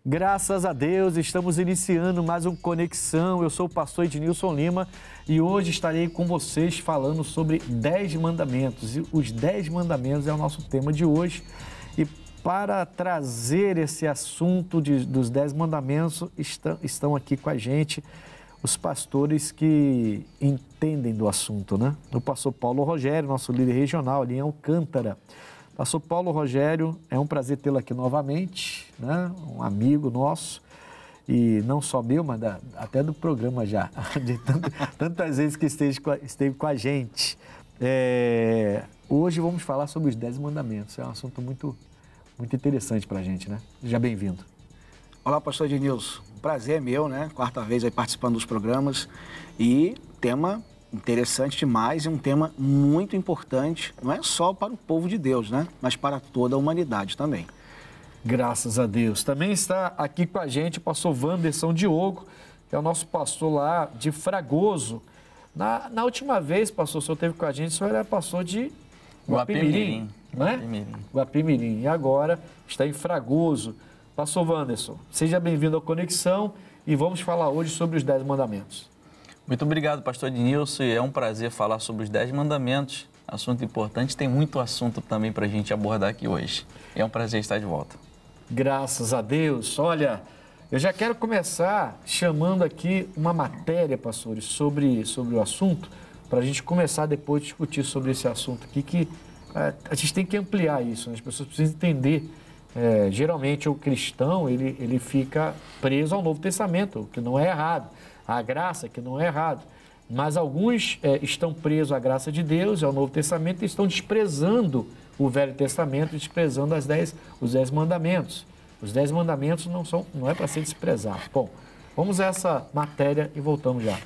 Graças a Deus, estamos iniciando mais um Conexão. Eu sou o pastor Ednilson Lima e hoje estarei com vocês falando sobre 10 mandamentos. E os 10 mandamentos é o nosso tema de hoje. E para trazer esse assunto dos 10 mandamentos, estão aqui com a gente os pastores que entendem do assunto, né? O pastor Paulo Rogério, nosso líder regional ali em Alcântara. Pastor Paulo Rogério, é um prazer tê-lo aqui novamente, né? Um amigo nosso, e não só meu, mas até do programa já, de tantas vezes que esteve com a gente. Hoje vamos falar sobre os 10 mandamentos, é um assunto muito interessante para a gente, né? Seja bem-vindo. Olá, pastor Ednilson, um prazer é meu, né? Quarta vez aí participando dos programas e tema interessante demais, é um tema muito importante, não é só para o povo de Deus, né? Mas para toda a humanidade também. Graças a Deus. Também está aqui com a gente o pastor Wanderson Diogo, que é o nosso pastor lá de Fragoso. Na última vez, pastor, o senhor esteve com a gente, o senhor era pastor de Guapimirim, não é? Guapimirim. E agora está em Fragoso. Pastor Wanderson, seja bem-vindo ao Conexão e vamos falar hoje sobre os 10 mandamentos. Muito obrigado, pastor Ednilson. É um prazer falar sobre os 10 mandamentos. Assunto importante, tem muito assunto também para a gente abordar aqui hoje. É um prazer estar de volta. Graças a Deus. Olha, eu já quero começar chamando aqui uma matéria, pastores, sobre o assunto, para a gente começar depois a discutir sobre esse assunto aqui, que a gente tem que ampliar isso, né? As pessoas precisam entender. Geralmente o cristão, ele fica preso ao Novo Testamento, o que não é errado. A graça, que não é errado. Mas alguns estão presos à graça de Deus, ao Novo Testamento, e estão desprezando o Velho Testamento, desprezando os 10 mandamentos. Os 10 mandamentos não é para ser desprezado. Bom, vamos a essa matéria e voltamos já.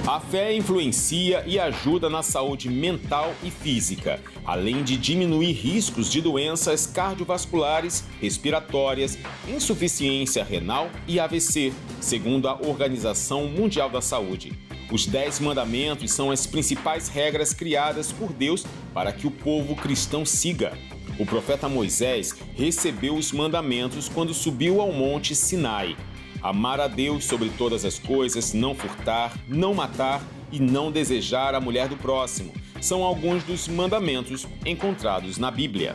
A fé influencia e ajuda na saúde mental e física, além de diminuir riscos de doenças cardiovasculares, respiratórias, insuficiência renal e AVC, segundo a Organização Mundial da Saúde. Os 10 mandamentos são as principais regras criadas por Deus para que o povo cristão siga. O profeta Moisés recebeu os mandamentos quando subiu ao monte Sinai. Amar a Deus sobre todas as coisas, não furtar, não matar e não desejar a mulher do próximo. São alguns dos mandamentos encontrados na Bíblia.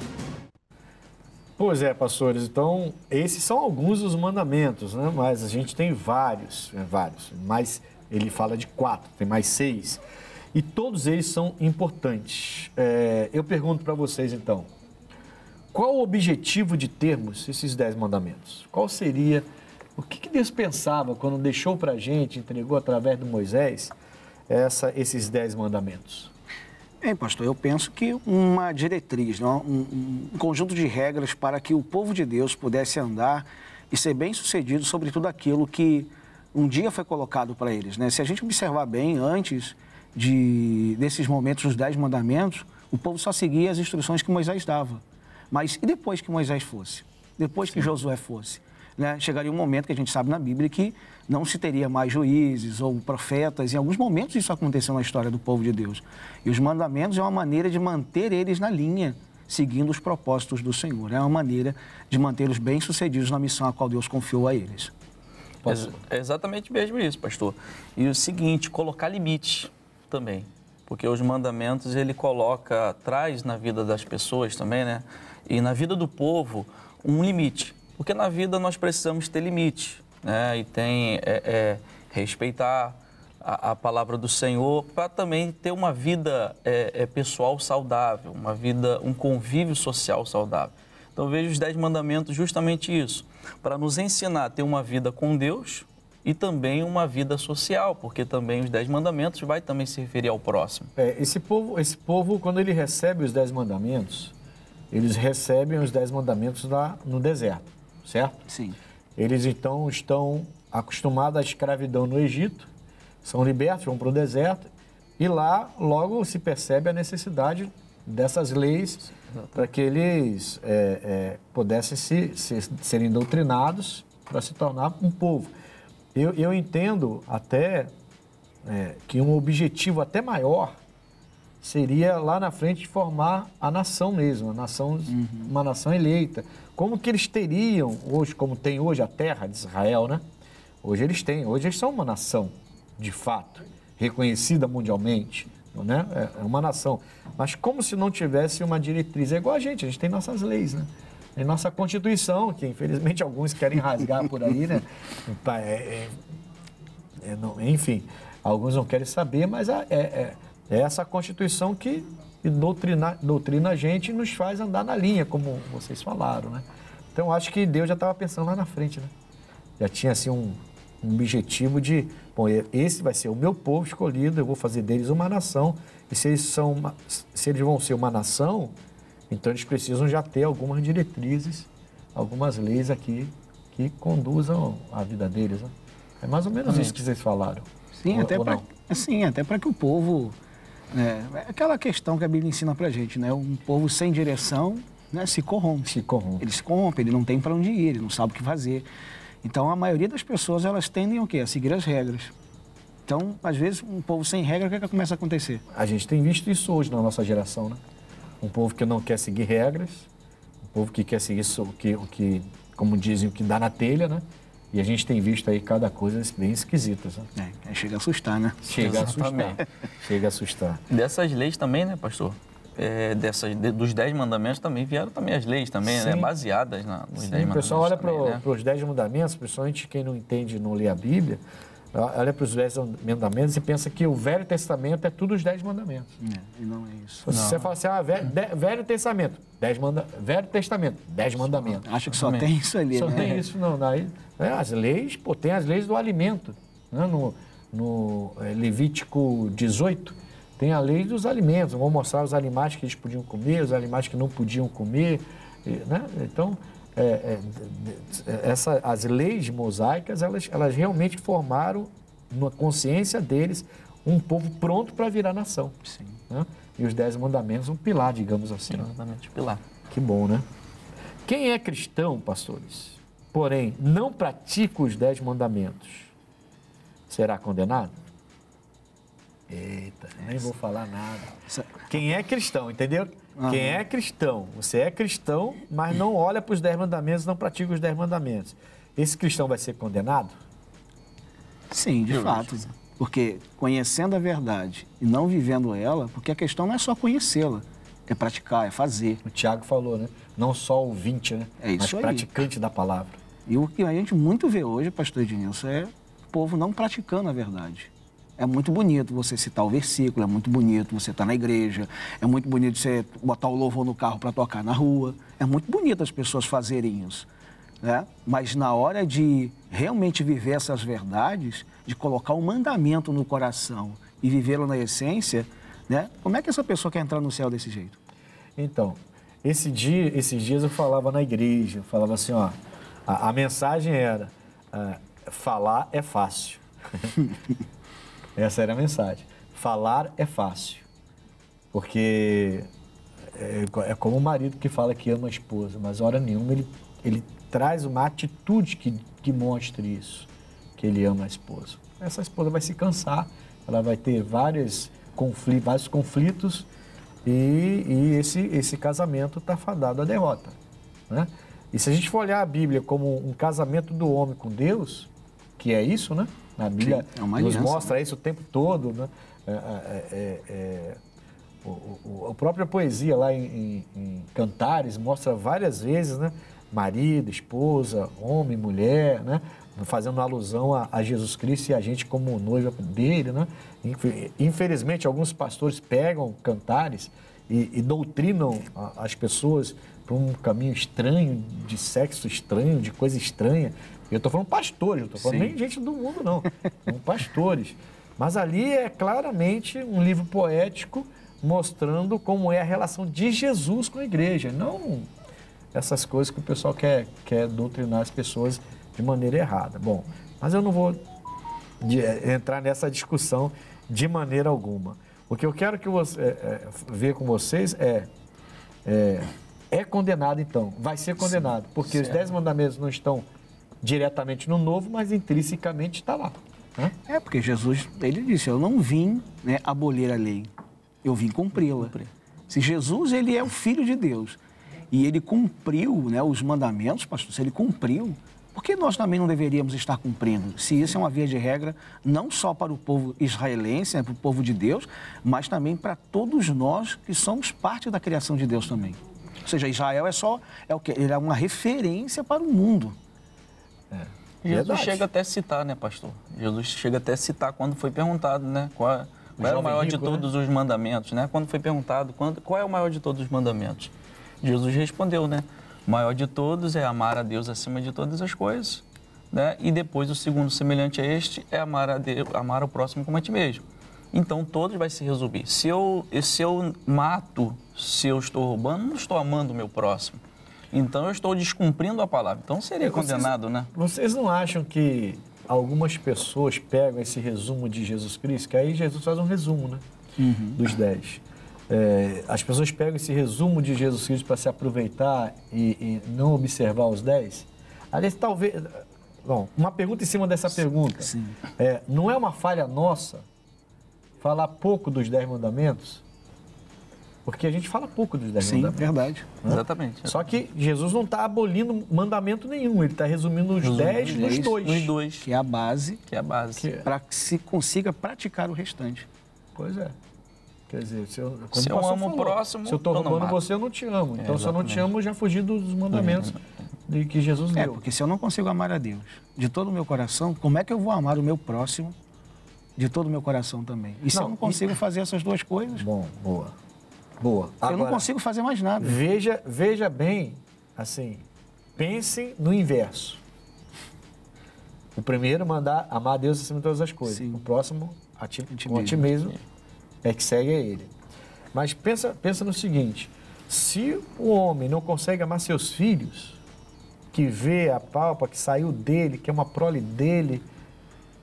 Pois é, pastores, então esses são alguns dos mandamentos, né? Mas a gente tem vários, mas ele fala de 4, tem mais 6 e todos eles são importantes. Eu pergunto para vocês então, qual o objetivo de termos esses 10 mandamentos? Qual seria... O que Deus pensava quando deixou para a gente, entregou através de Moisés, esses 10 mandamentos? Pastor, eu penso que uma diretriz, um conjunto de regras para que o povo de Deus pudesse andar e ser bem-sucedido sobre tudo aquilo que um dia foi colocado para eles, né? Se a gente observar bem, antes desses momentos dos 10 mandamentos, o povo só seguia as instruções que Moisés dava. Mas e depois que Moisés fosse? Depois que Josué fosse? Né? Chegaria um momento que a gente sabe na Bíblia que não se teria mais juízes ou profetas. Em alguns momentos isso aconteceu na história do povo de Deus. E os mandamentos é uma maneira de manter eles na linha, seguindo os propósitos do Senhor. É uma maneira de mantê-los bem-sucedidos na missão a qual Deus confiou a eles. É exatamente mesmo isso, pastor. E o seguinte, colocar limite também. Porque os mandamentos ele traz na vida das pessoas também, né? E na vida do povo um limite. Porque na vida nós precisamos ter limite, né? E tem respeitar a palavra do Senhor para também ter uma vida pessoal saudável, um convívio social saudável. Então eu vejo os 10 mandamentos justamente isso, para nos ensinar a ter uma vida com Deus e também uma vida social, porque também os 10 mandamentos vai também se referir ao próximo. Esse povo, quando ele recebe os 10 mandamentos, eles recebem os 10 mandamentos lá no deserto. Certo? Sim. Eles então estão acostumados à escravidão no Egito, são libertos, vão para o deserto e lá logo se percebe a necessidade dessas leis para que eles pudessem serem doutrinados para se tornar um povo. Eu entendo até que um objetivo até maior seria lá na frente formar a nação mesmo, uma nação eleita. Como que eles teriam hoje, como tem hoje a terra de Israel, né? Hoje eles são uma nação, de fato, reconhecida mundialmente, né? É uma nação. Mas como se não tivesse uma diretriz, é igual a gente tem nossas leis, né? Tem nossa Constituição, que infelizmente alguns querem rasgar por aí, né? Enfim, alguns não querem saber, mas é essa Constituição que doutrina a gente e nos faz andar na linha, como vocês falaram, né? Então, acho que Deus já estava pensando lá na frente, né? Já tinha, assim, um objetivo de, bom, esse vai ser o meu povo escolhido, eu vou fazer deles uma nação, e se eles vão ser uma nação, então eles precisam já ter algumas diretrizes, algumas leis aqui que conduzam a vida deles, né? É mais ou menos isso que vocês falaram. Sim, até para que o povo... É aquela questão que a Bíblia ensina pra gente, né? Um povo sem direção, né, se corrompe. Ele se corrompe, ele não tem para onde ir, ele não sabe o que fazer. Então, a maioria das pessoas, elas tendem o quê? A seguir as regras. Então, às vezes, um povo sem regra, o que começa a acontecer? A gente tem visto isso hoje na nossa geração, né? Um povo que não quer seguir regras, um povo que quer seguir o que, como dizem, o que dá na telha, né? E a gente tem visto aí cada coisa bem esquisitas, né? Chega a assustar, né? Chega a assustar. Dessas leis também, né, pastor? Dos 10 mandamentos também vieram também as leis também, né? Baseadas nos 10 mandamentos. O pessoal olha para os 10 mandamentos, principalmente quem não entende, não lê a Bíblia, olha para os 10 mandamentos e pensa que o Velho Testamento é tudo os 10 mandamentos. E não é isso. Você fala assim, Velho Testamento, 10 mandamentos. Acho que só tem isso ali, Só né? tem isso, não. As leis, tem as leis do alimento. Né? No Levítico 18, tem a lei dos alimentos. Vão mostrar os animais que eles podiam comer, os animais que não podiam comer. Né? Então, as leis mosaicas, elas realmente formaram, na consciência deles, um povo pronto para virar nação. Sim. Né? E os 10 mandamentos, um pilar, digamos assim. Exatamente, pilar. Que bom, né? Quem é cristão, pastores, porém não pratica os 10 mandamentos, será condenado? Eita, nem vou falar nada. Quem é cristão, entendeu? Quem é cristão, você é cristão, mas não olha para os 10 mandamentos, não pratica os 10 mandamentos. Esse cristão vai ser condenado? Sim, de fato. Porque conhecendo a verdade e não vivendo ela, porque a questão não é só conhecê-la, é praticar, é fazer. O Tiago falou, né? Não só ouvinte, né? É isso mas aí. praticante da palavra. E o que a gente muito vê hoje, pastor Ednilson, é o povo não praticando a verdade. É muito bonito você citar o versículo, é muito bonito você estar na igreja, é muito bonito você botar o louvor no carro para tocar na rua. É muito bonito as pessoas fazerem isso, né? Mas na hora de realmente viver essas verdades, de colocar um mandamento no coração e vivê-lo na essência, né? Como é que essa pessoa quer entrar no céu desse jeito? Então, esses dias eu falava na igreja, eu falava assim, ó, a mensagem era, falar é fácil. Essa era a mensagem. Falar é fácil. Porque é como o marido que fala que ama a esposa, mas hora nenhuma ele traz uma atitude que mostre isso, que ele ama a esposa. Essa esposa vai se cansar, ela vai ter vários conflitos e esse casamento está fadado à derrota, né? E se a gente for olhar a Bíblia como um casamento do homem com Deus, que é isso, né? A Bíblia nos mostra isso o tempo todo, né? A própria poesia lá em Cantares mostra várias vezes, né? Marido, esposa, homem, mulher, né? Fazendo alusão a Jesus Cristo e a gente como noiva dele, né? Infelizmente, alguns pastores pegam Cantares e doutrinam as pessoas para um caminho estranho, de sexo estranho, de coisa estranha. Eu estou falando pastores, não estou falando nem gente do mundo, não. São pastores. Mas ali é claramente um livro poético mostrando como é a relação de Jesus com a igreja, não essas coisas que o pessoal quer doutrinar as pessoas de maneira errada. Bom, mas eu não vou entrar nessa discussão de maneira alguma. O que eu quero que ver com vocês é condenado então, vai ser condenado, porque os 10 mandamentos não estão diretamente no Novo, mas intrinsecamente está lá. Né? Porque Jesus, ele disse, eu não vim, né, abolir a lei, eu vim cumpri-la. Se Jesus, ele é o Filho de Deus e ele cumpriu, né, os mandamentos, pastor, se ele cumpriu, por que nós também não deveríamos estar cumprindo? Se isso é uma via de regra, não só para o povo israelense, né, para o povo de Deus, mas também para todos nós que somos parte da criação de Deus também. Ou seja, Israel é o quê? Ele é uma referência para o mundo. Jesus chega até a citar, né, pastor? Jesus chega até a citar quando foi perguntado, né? Qual é o maior de todos os mandamentos, né? Quando foi perguntado qual é o maior de todos os mandamentos, Jesus respondeu, né? O maior de todos é amar a Deus acima de todas as coisas, né? E depois o segundo semelhante a este é amar a Deus, amar o próximo como a ti mesmo. Então todos vai se resumir. Se eu mato, se eu estou roubando, não estou amando o meu próximo. Então eu estou descumprindo a palavra. Então seria condenado, né? Vocês não acham que algumas pessoas pegam esse resumo de Jesus Cristo, que aí Jesus faz um resumo, né? Dos 10. As pessoas pegam esse resumo de Jesus Cristo para se aproveitar e não observar os 10? Aliás, talvez... Bom, uma pergunta em cima dessa pergunta. Sim. Não é uma falha nossa falar pouco dos 10 mandamentos? Porque a gente fala pouco dos 10 mandamentos. Sim, verdade. Exatamente. Só que Jesus não está abolindo mandamento nenhum, ele está resumindo os 10 nos 2. Nos 2. Que é a base. Para que se consiga praticar o restante. Pois é. Quer dizer, se eu amo o próximo, se eu estou roubando você, eu não te amo. Então, se eu não te amo, eu já fugi dos mandamentos de que Jesus deu. Porque se eu não consigo amar a Deus de todo o meu coração, como é que eu vou amar o meu próximo de todo o meu coração também? E se eu não consigo fazer essas duas coisas? Bom, boa. Eu não consigo fazer mais nada. Veja bem, assim, pense no inverso. O primeiro, amar a Deus acima de todas as coisas. Sim. O próximo, a ti mesmo, é que segue a ele. Mas pensa no seguinte, se o homem não consegue amar seus filhos, que vê, apalpa, que saiu dele, que é uma prole dele,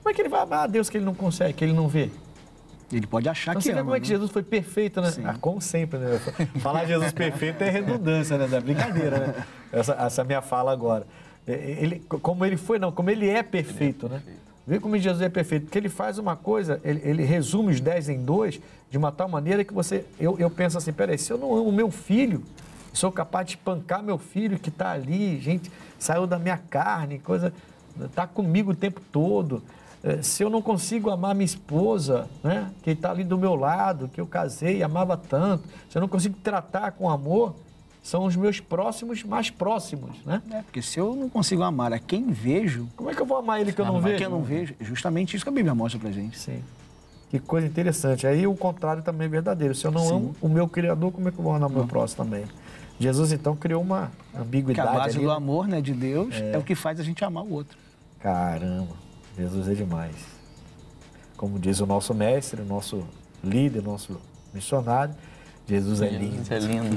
como é que ele vai amar a Deus que ele não consegue, que ele não vê? Ele pode achar que você ama. vê como é que Jesus foi perfeito, né? Como sempre, né? Falar Jesus perfeito é redundância, né? É brincadeira, né? Essa minha fala agora. Como ele é perfeito, né? Vê como Jesus é perfeito. Porque ele faz uma coisa, ele resume os 10 em 2 de uma tal maneira que eu penso assim, peraí, se eu não amo meu filho, sou capaz de espancar meu filho que está ali, gente, saiu da minha carne, está comigo o tempo todo. Se eu não consigo amar minha esposa, né, que está ali do meu lado, que eu casei, amava tanto, se eu não consigo tratar com amor, são os meus próximos mais próximos, né? Porque se eu não consigo amar a quem vejo... Como é que eu vou amar ele que eu não vejo? Que eu não vejo, é justamente isso que a Bíblia mostra pra gente. Sim. Que coisa interessante. Aí o contrário também é verdadeiro. Se eu não amo o meu Criador, como é que eu vou amar o meu próximo também? Jesus, então, criou uma ambiguidade. Que a base ali, do amor, né, de Deus é o que faz a gente amar o outro. Caramba, Jesus é demais. Como diz o nosso mestre, o nosso líder, o nosso missionário, Jesus é lindo. É lindo.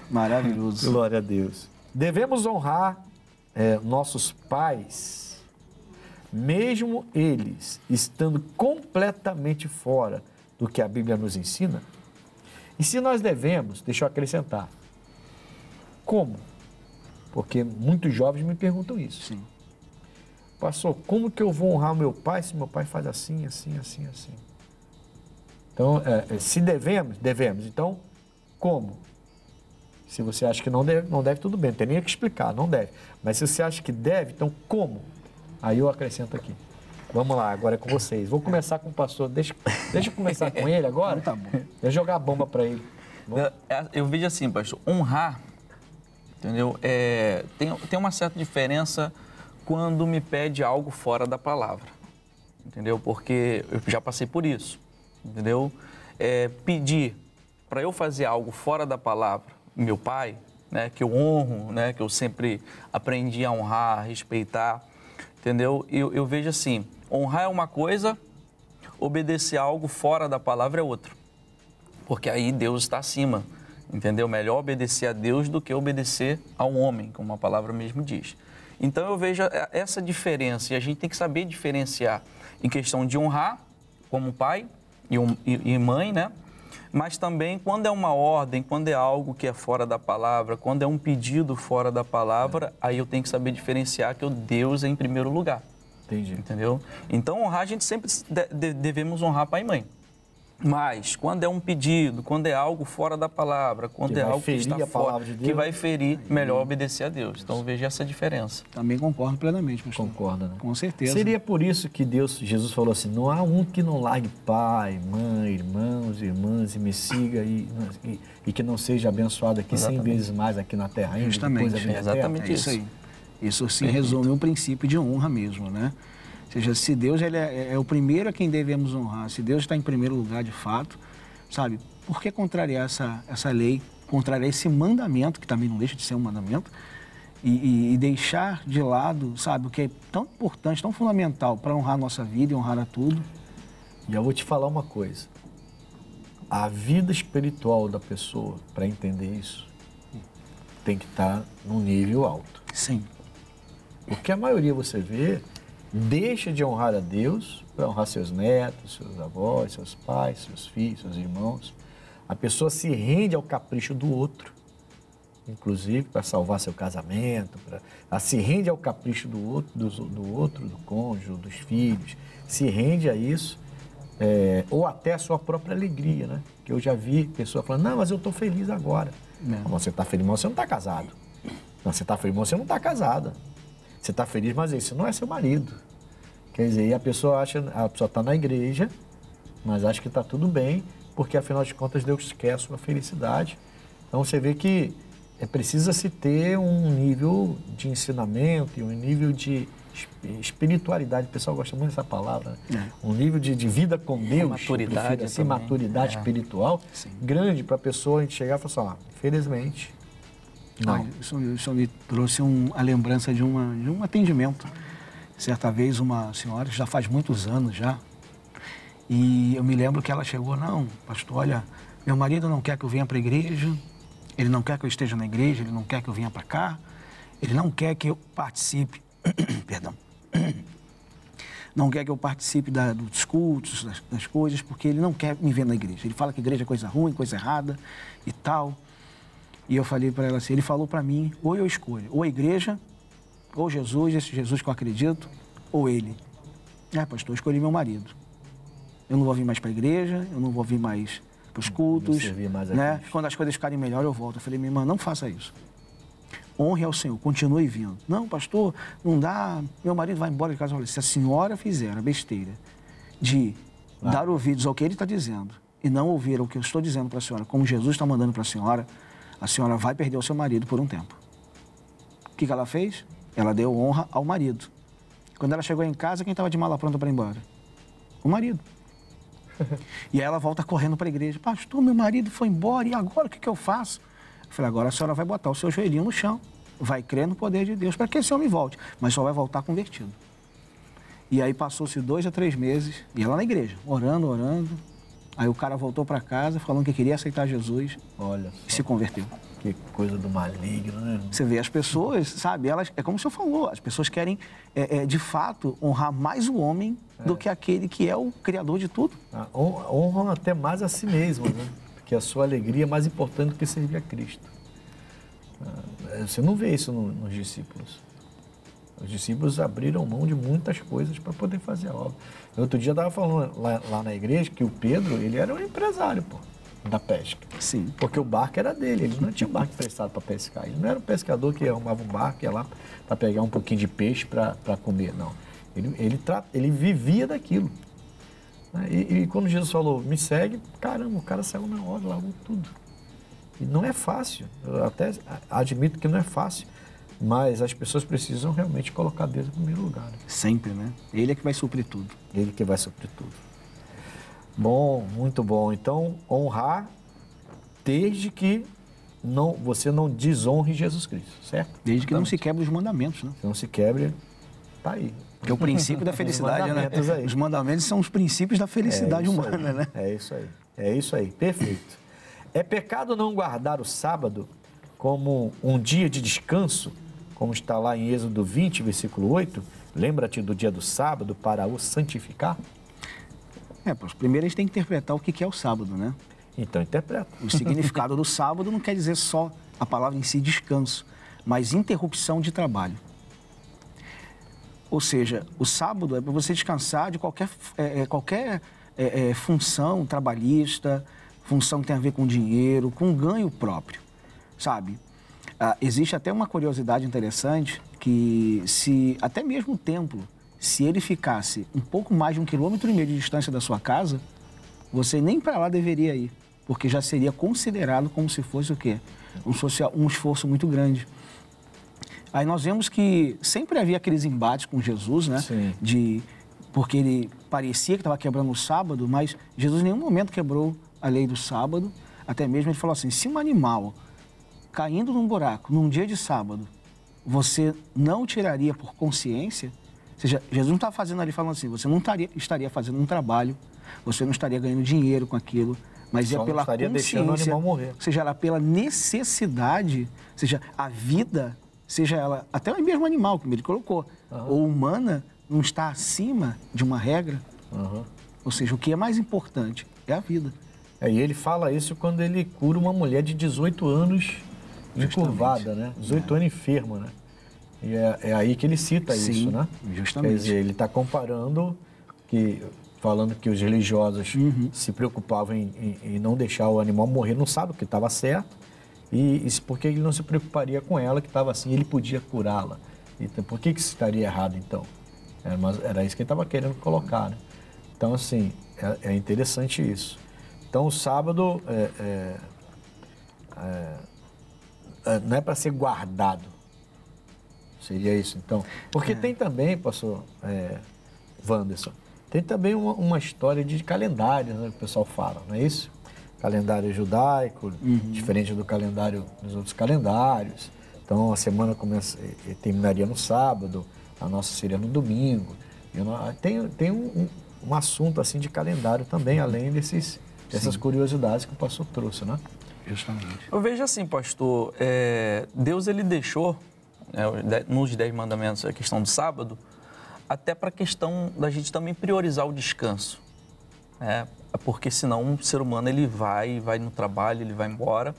Maravilhoso. Glória a Deus. Devemos honrar nossos pais, mesmo eles estando completamente fora do que a Bíblia nos ensina? E se nós devemos, deixa eu acrescentar, como? Porque muitos jovens me perguntam isso. Sim. Pastor, como que eu vou honrar o meu pai se meu pai faz assim, assim, assim, assim? Então, se devemos, devemos. Então, como? Se você acha que não deve, tudo bem, não tem nem o que explicar, não deve. Mas se você acha que deve, então como? Aí eu acrescento aqui. Vamos lá, agora é com vocês. Vou começar com o pastor. Deixa eu começar com ele agora. Tá bom. Deixa eu jogar a bomba para ele. Eu vejo assim, pastor, honrar, entendeu? Tem uma certa diferença quando me pede algo fora da palavra, entendeu? Porque eu já passei por isso, entendeu? Pedir para eu fazer algo fora da palavra, meu pai, né, que eu honro, né, que eu sempre aprendi a honrar, a respeitar, entendeu? Eu vejo assim, honrar é uma coisa, obedecer a algo fora da palavra é outra, porque aí Deus está acima, entendeu? Melhor obedecer a Deus do que obedecer ao homem, como a palavra mesmo diz. Então eu vejo essa diferença e a gente tem que saber diferenciar em questão de honrar como pai e mãe, né? Mas também quando é uma ordem, quando é algo que é fora da palavra, quando é um pedido fora da palavra, aí eu tenho que saber diferenciar que o Deus é em primeiro lugar. Entendi. Entendeu? Então honrar, a gente sempre devemos honrar pai e mãe. Mas, quando é um pedido, quando é algo fora da palavra, quando é algo que está fora, que vai ferir, melhor obedecer a Deus. Então, veja essa diferença. Também concordo plenamente, pastor. Concorda, né? Com certeza. Seria por isso que Jesus falou assim, não há um que não largue pai, mãe, irmãos, irmãs e me siga e que não seja abençoado aqui 100 vezes mais aqui na terra ainda. Justamente. Depois da vida Exatamente eterna. isso. Aí. Isso se resume um princípio de honra mesmo, né? Ou seja, se Deus ele é o primeiro a quem devemos honrar, se Deus está em primeiro lugar de fato, sabe? Por que contrariar essa lei, contrariar esse mandamento, que também não deixa de ser um mandamento, e deixar de lado, sabe, o que é tão importante, tão fundamental para honrar a nossa vida e honrar a tudo? E eu vou te falar uma coisa. A vida espiritual da pessoa, para entender isso, tem que estar num nível alto. Sim. Porque a maioria, você vê, deixa de honrar a Deus para honrar seus netos, seus avós, seus pais, seus filhos, seus irmãos. A pessoa se rende ao capricho do outro, inclusive para salvar seu casamento, ela se rende ao capricho do outro, do cônjuge, dos filhos, se rende a isso, ou até a sua própria alegria, né? Que eu já vi pessoa falando, não, mas eu estou feliz agora. Não, você está feliz, mas você não está casado. Não, você está feliz, mas você não está casada. Você está feliz, mas esse não é seu marido. Quer dizer, e a pessoa está na igreja, mas acha que está tudo bem, porque afinal de contas Deus quer a sua felicidade. Então você vê que precisa-se ter um nível de ensinamento e um nível de espiritualidade. O pessoal gosta muito dessa palavra, né? Um nível de vida com Deus, maturidade, assim, maturidade espiritual grande para a pessoa chegar e falar assim, infelizmente, não. Isso me trouxe a lembrança de um atendimento. Certa vez uma senhora, já faz muitos anos já, e eu me lembro que ela chegou, não, pastor, olha, meu marido não quer que eu venha para a igreja, ele não quer que eu esteja na igreja, ele não quer que eu venha para cá, ele não quer que eu participe, perdão, não quer que eu participe dos cultos, das coisas, porque ele não quer me ver na igreja. Ele fala que igreja é coisa ruim, coisa errada e tal. E eu falei para ela assim, ele falou para mim, ou eu escolho, ou a igreja, ou Jesus, esse Jesus que eu acredito, ou ele. Pastor, eu escolhi meu marido. Eu não vou vir mais para a igreja, eu não vou vir mais para os cultos, né? Quando as coisas ficarem melhor, eu volto. Eu falei, minha irmã, não faça isso. Honre ao Senhor, continue vindo. Não, pastor, não dá, meu marido vai embora de casa. Eu falei, se a senhora fizer a besteira de dar ouvidos ao que ele está dizendo e não ouvir o que eu estou dizendo para a senhora, como Jesus está mandando para a senhora vai perder o seu marido por um tempo. O que ela fez? Ela deu honra ao marido. Quando ela chegou em casa, quem estava de mala pronta para ir embora? O marido. E aí ela volta correndo para a igreja. Pastor, meu marido foi embora, e agora o que eu faço? Eu falei, agora a senhora vai botar o seu joelhinho no chão, vai crer no poder de Deus para que esse homem volte, mas só vai voltar convertido. E aí passou-se 2 a 3 meses, e ela na igreja, orando. Aí o cara voltou para casa falando que queria aceitar Jesus. Olha, e se converteu. Que coisa do maligno, né? Você vê, as pessoas, sabe, elas, é como o senhor falou, as pessoas querem, de fato, honrar mais o homem do que aquele que é o criador de tudo. Honram até mais a si mesmo, né? Porque a sua alegria é mais importante do que servir a Cristo. Você não vê isso nos discípulos. Os discípulos abriram mão de muitas coisas para poder fazer a obra. Outro dia eu estava falando lá na igreja que o Pedro, ele era um empresário, da pesca. Sim. Porque o barco era dele, ele não tinha um barco emprestado para pescar. Ele não era um pescador que arrumava um barco e ia lá para pegar um pouquinho de peixe para comer, não. Ele vivia daquilo. E quando Jesus falou, me segue, caramba, o cara saiu na hora, largou tudo. E não é fácil, eu até admito que não é fácil, mas as pessoas precisam realmente colocar Deus em primeiro lugar. Né? Sempre, né? Ele é que vai suprir tudo. Ele que vai suprir tudo. Bom, muito bom. Então, honrar desde que você não desonre Jesus Cristo, certo? Desde que não se quebre os mandamentos, né? Se não se quebre, tá aí. Porque o princípio da felicidade, né? Os mandamentos são os princípios da felicidade humana, né? É isso aí, perfeito. É pecado não guardar o sábado como um dia de descanso, como está lá em Êxodo 20, versículo 8? Lembra-te do dia do sábado para o santificar? Primeiro a gente tem que interpretar o que é o sábado, né? Então interpreta. O significado do sábado não quer dizer só a palavra em si, descanso, mas interrupção de trabalho. Ou seja, o sábado é para você descansar de qualquer função trabalhista, função que tem a ver com dinheiro, com ganho próprio, sabe? Existe até uma curiosidade interessante que se até mesmo o templo, se ele ficasse um pouco mais de 1,5 km de distância da sua casa, você nem para lá deveria ir, porque já seria considerado como se fosse o quê? Um esforço muito grande. Aí nós vemos que sempre havia aqueles embates com Jesus, né? Sim. Porque ele parecia que estava quebrando o sábado, mas Jesus em nenhum momento quebrou a lei do sábado. Até mesmo ele falou assim, se um animal caindo num buraco num dia de sábado, você não tiraria por consciência? Ou seja, Jesus não está fazendo ali falando assim, você não estaria fazendo um trabalho, você não estaria ganhando dinheiro com aquilo, mas é pela consciência, deixando o animal morrer. ou seja, era pela necessidade, ou seja, a vida, seja ela, até o mesmo animal, como ele colocou, ou humana, não está acima de uma regra. Ou seja, o que é mais importante é a vida. E ele fala isso quando ele cura uma mulher de 18 anos encurvada, né? 18 anos enferma, né? E é aí que ele cita isso, né? Justamente. Quer dizer, ele está comparando, falando que os religiosos se preocupavam em não deixar o animal morrer no sábado, que estava certo, e porque ele não se preocuparia com ela, que estava assim, ele podia curá-la. Então, por que isso estaria errado, então? Era isso que ele estava querendo colocar, né? Então, assim, é interessante isso. Então, o sábado não é para ser guardado. Seria isso, então. Porque tem também, pastor Wanderson, tem também uma história de calendário, né, que o pessoal fala, não é isso? Calendário judaico, diferente do calendário dos outros calendários. Então, a semana terminaria no sábado, a nossa seria no domingo. Tem um assunto assim de calendário também, além dessas curiosidades que o pastor trouxe, né? Justamente. Eu vejo assim, pastor, Deus ele deixou, nos 10 mandamentos, a questão do sábado, até para a questão da gente também priorizar o descanso. Porque senão o ser humano ele vai no trabalho, ele vai embora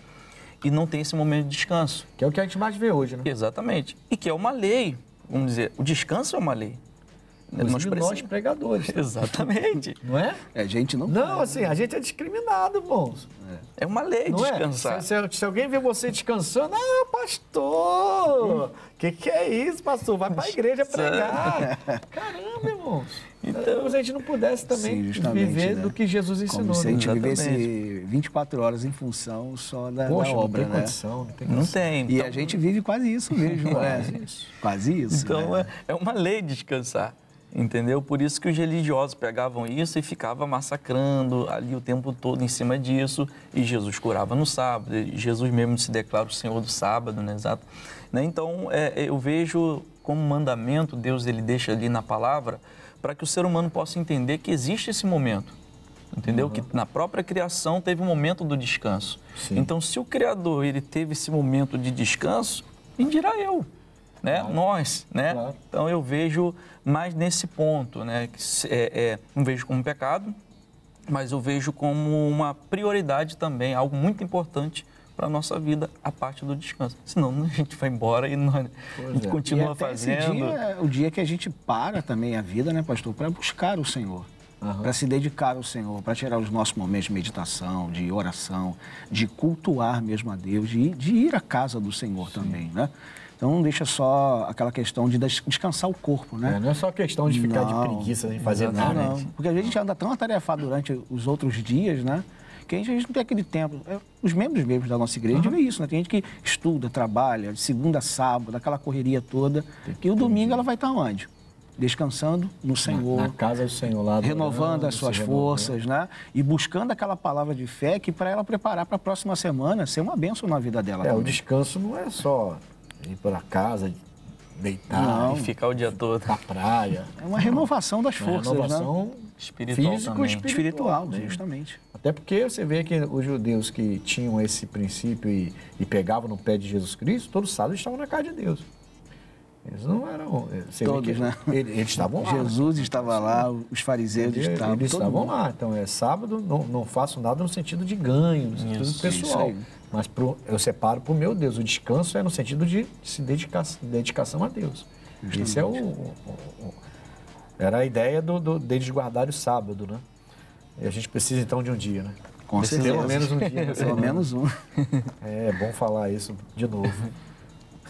e não tem esse momento de descanso. Que é o que a gente mais vê hoje, né? Exatamente. E que é uma lei, vamos dizer, o descanso é uma lei. Nós pregadores. Exatamente. Não é? A gente não Não, assim, a gente é discriminado, irmãos. É uma lei Não descansar. Se alguém vê você descansando, pastor, que é isso, pastor? Vai pra igreja pregar. Caramba, irmãos. Então, se a gente não pudesse também viver do que Jesus ensinou. Como se a gente Exatamente. vivesse 24 horas em função só da Poxa, obra, não tem condição, não tem condição. Não tem. E Então, a gente vive quase isso mesmo, né? Quase isso. Então, né? é uma lei descansar. Entendeu? Por isso que os religiosos pegavam isso e ficavam massacrando ali o tempo todo em cima disso. E Jesus curava no sábado. E Jesus mesmo se declara o Senhor do sábado, né? Exato. Né? Então, eu vejo como mandamento, Deus ele deixa ali na palavra, para que o ser humano possa entender que existe esse momento. Entendeu? Que na própria criação teve um momento do descanso. Sim. Então, se o Criador ele teve esse momento de descanso, quem dirá eu? Né? Claro. Nós, né? Claro. Então eu vejo mais nesse ponto, né? Não vejo como pecado, mas eu vejo como uma prioridade também, algo muito importante para a nossa vida, a parte do descanso. Senão a gente vai embora e a gente continua e até fazendo. Esse dia é o dia que a gente para também a vida, né, pastor, para buscar o Senhor. Para se dedicar ao Senhor, para tirar os nossos momentos de meditação, de oração, de cultuar mesmo a Deus, de ir à casa do Senhor também, né? Então não deixa só aquela questão de descansar o corpo, né? Não é só questão de ficar de preguiça sem fazer nada. Não, porque a gente anda tão atarefado durante os outros dias, né? Que a gente não tem aquele tempo. Os membros mesmos da nossa igreja vê isso, né? Tem gente que estuda, trabalha, de segunda a sábado, aquela correria toda. E o domingo ela vai estar onde? Descansando no Senhor. Na casa do Senhor lá. Renovando as suas forças, né? E buscando aquela palavra de fé que para ela preparar para a próxima semana ser uma bênção na vida dela. O descanso não é só ir para casa, deitar, E ficar o dia todo. na praia. É uma renovação das forças, Renovação né? Espiritual físico também. e espiritual, né? Justamente. Até porque você vê que os judeus que tinham esse princípio e pegavam no pé de Jesus Cristo, todos sábados estavam na casa de Deus. Eles não eram... Você Todos, vê que né? Eles estavam lá. Jesus estava lá, os fariseus estavam. Eles todo estavam mundo. lá. Então, sábado, não faço nada no sentido de ganho, no sentido pessoal. isso aí. Mas eu separo para o meu Deus. O descanso é no sentido de dedicação a Deus. Esse é era a ideia deles guardarem o sábado, né? E a gente precisa, então, de um dia, né? Com certeza. Pelo menos um dia. Pelo menos um. É bom falar isso de novo.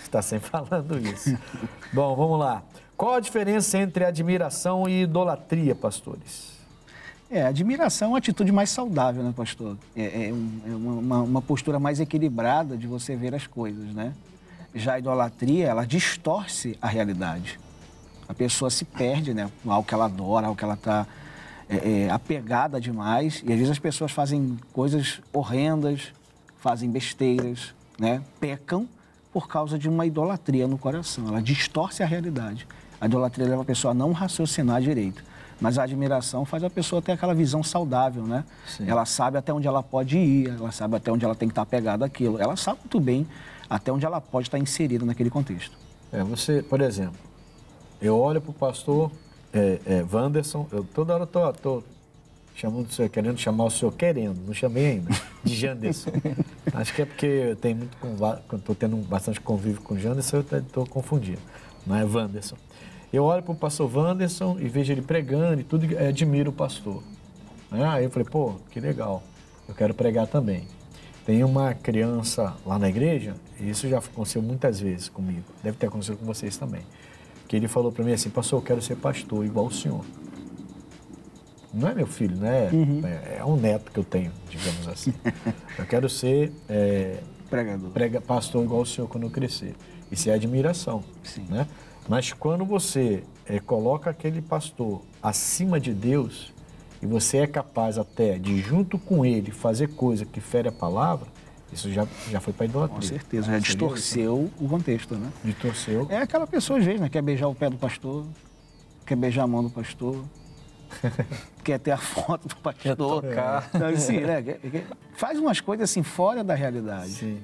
Está sempre falando isso. Bom, vamos lá. Qual a diferença entre admiração e idolatria, pastores? Admiração é uma atitude mais saudável, né, pastor? Uma postura mais equilibrada de você ver as coisas, né? Já a idolatria, ela distorce a realidade. A pessoa se perde, né? Algo que ela adora, algo que ela está apegada demais. E às vezes as pessoas fazem coisas horrendas, fazem besteiras, né? Pecam por causa de uma idolatria no coração. Ela distorce a realidade. A idolatria leva a pessoa a não raciocinar direito. Mas a admiração faz a pessoa ter aquela visão saudável, né? Sim. Ela sabe até onde ela pode ir, ela sabe até onde ela tem que estar apegada àquilo. Ela sabe muito bem até onde ela pode estar inserida naquele contexto. Você, por exemplo, eu olho para o pastor Wanderson, eu toda hora estou chamando o senhor, querendo chamar o senhor não chamei ainda, de Janderson. Acho que é porque eu estou tendo bastante convívio com o Janderson, eu estou confundindo, não é Wanderson. Eu olho para o pastor Wanderson e vejo ele pregando e tudo, admiro o pastor. Aí eu falei, pô, que legal, eu quero pregar também. Tem uma criança lá na igreja, e isso já aconteceu muitas vezes comigo, deve ter acontecido com vocês também, que ele falou para mim assim, pastor, eu quero ser pastor igual o senhor. Não é meu filho, né? Uhum. É um neto que eu tenho, digamos assim. Eu quero ser pastor igual o senhor quando eu crescer. Isso é admiração, sim, né? Mas quando você coloca aquele pastor acima de Deus e você é capaz até de, junto com ele, fazer coisa que fere a palavra, isso já foi para idolatria. Com certeza, já distorceu o contexto, né? Distorceu. É aquela pessoa, às vezes, né? Quer beijar o pé do pastor, quer beijar a mão do pastor, quer ter a foto do pastor. Quer tocar. Então, assim, né? Faz umas coisas assim fora da realidade. Sim.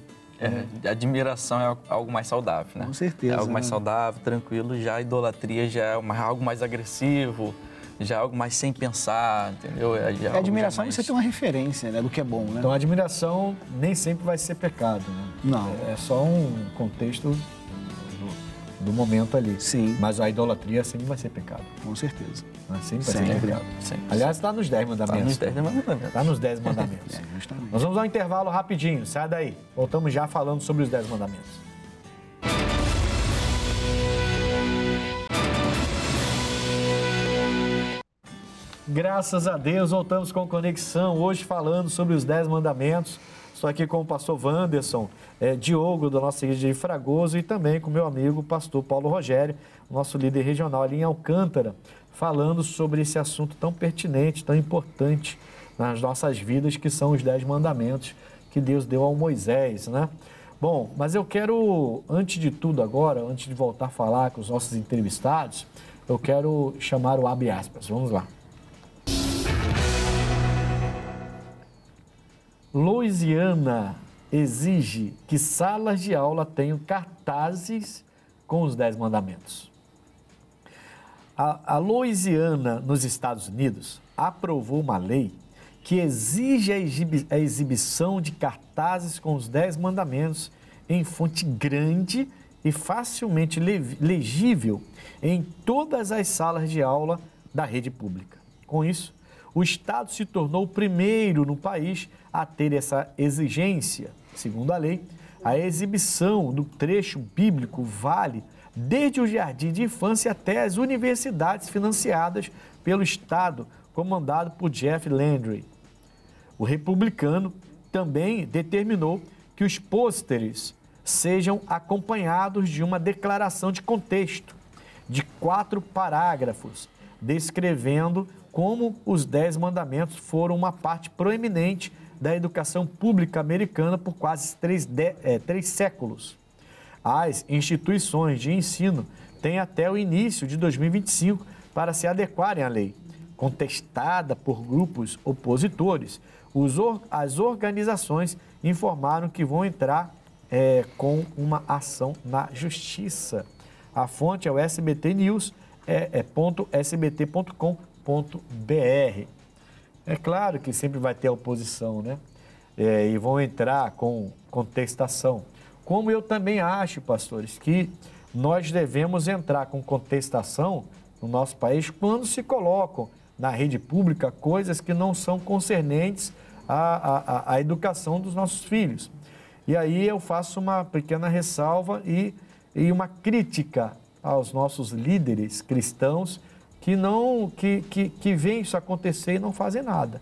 Admiração é algo mais saudável, né? Com certeza. É algo mais saudável, tranquilo. Já a idolatria já é algo mais agressivo, já é algo mais sem pensar, entendeu? A admiração é você ter uma referência, né, do que é bom, né? Então a admiração nem sempre vai ser pecado, né? Não. É só um contexto do momento ali. Sim. Mas a idolatria sempre vai ser pecado. Com certeza. Sempre vai ser pecado. Sempre. Aliás, está nos 10 mandamentos. Está nos 10 mandamentos. Está nos 10 mandamentos. Nós vamos ao intervalo rapidinho, sai daí. Voltamos já falando sobre os 10 mandamentos. Graças a Deus, voltamos com Conexão, hoje falando sobre os 10 mandamentos. Estou aqui com o pastor Wanderson, Diogo, da nossa igreja de Fragoso, e também com meu amigo, pastor Paulo Rogério, nosso líder regional ali em Alcântara, falando sobre esse assunto tão pertinente, tão importante nas nossas vidas, que são os 10 mandamentos que Deus deu ao Moisés, né? Bom, mas eu quero, antes de tudo agora, antes de voltar a falar com os nossos entrevistados, eu quero chamar o abre aspas. Vamos lá. Louisiana exige que salas de aula tenham cartazes com os 10 mandamentos. A Louisiana, nos Estados Unidos, aprovou uma lei que exige a exibição de cartazes com os 10 mandamentos em fonte grande e facilmente legível em todas as salas de aula da rede pública. Com isso, o Estado se tornou o primeiro no país a ter essa exigência. Segundo a lei, a exibição do trecho bíblico vale desde o jardim de infância até as universidades financiadas pelo Estado, comandado por Jeff Landry. O republicano também determinou que os pôsteres sejam acompanhados de uma declaração de contexto de 4 parágrafos, descrevendo como os 10 mandamentos foram uma parte proeminente da educação pública americana por quase 3 séculos. As instituições de ensino têm até o início de 2025 para se adequarem à lei. Contestada por grupos opositores, as organizações informaram que vão entrar com uma ação na justiça. A fonte é o SBT News, .sbt.com.br. É claro que sempre vai ter a oposição, né? E vão entrar com contestação. Como eu também acho, pastores, que nós devemos entrar com contestação no nosso país quando se colocam na rede pública coisas que não são concernentes à educação dos nossos filhos. E aí eu faço uma pequena ressalva e uma crítica aos nossos líderes cristãos que veem isso acontecer e não fazem nada.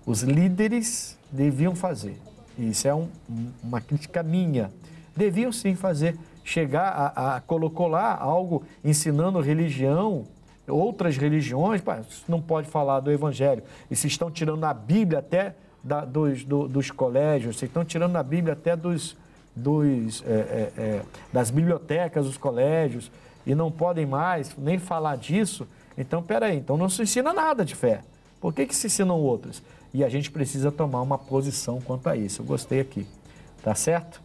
Os líderes deviam fazer. Isso é uma crítica minha. Deviam sim fazer. Chegar colocou lá algo ensinando religião, outras religiões, não pode falar do Evangelho. E se estão tirando a Bíblia até dos colégios, se estão tirando a Bíblia até das bibliotecas dos colégios, e não podem mais nem falar disso. Então, peraí, então não se ensina nada de fé. Por que se ensinam outras? E a gente precisa tomar uma posição quanto a isso. Eu gostei aqui, tá certo?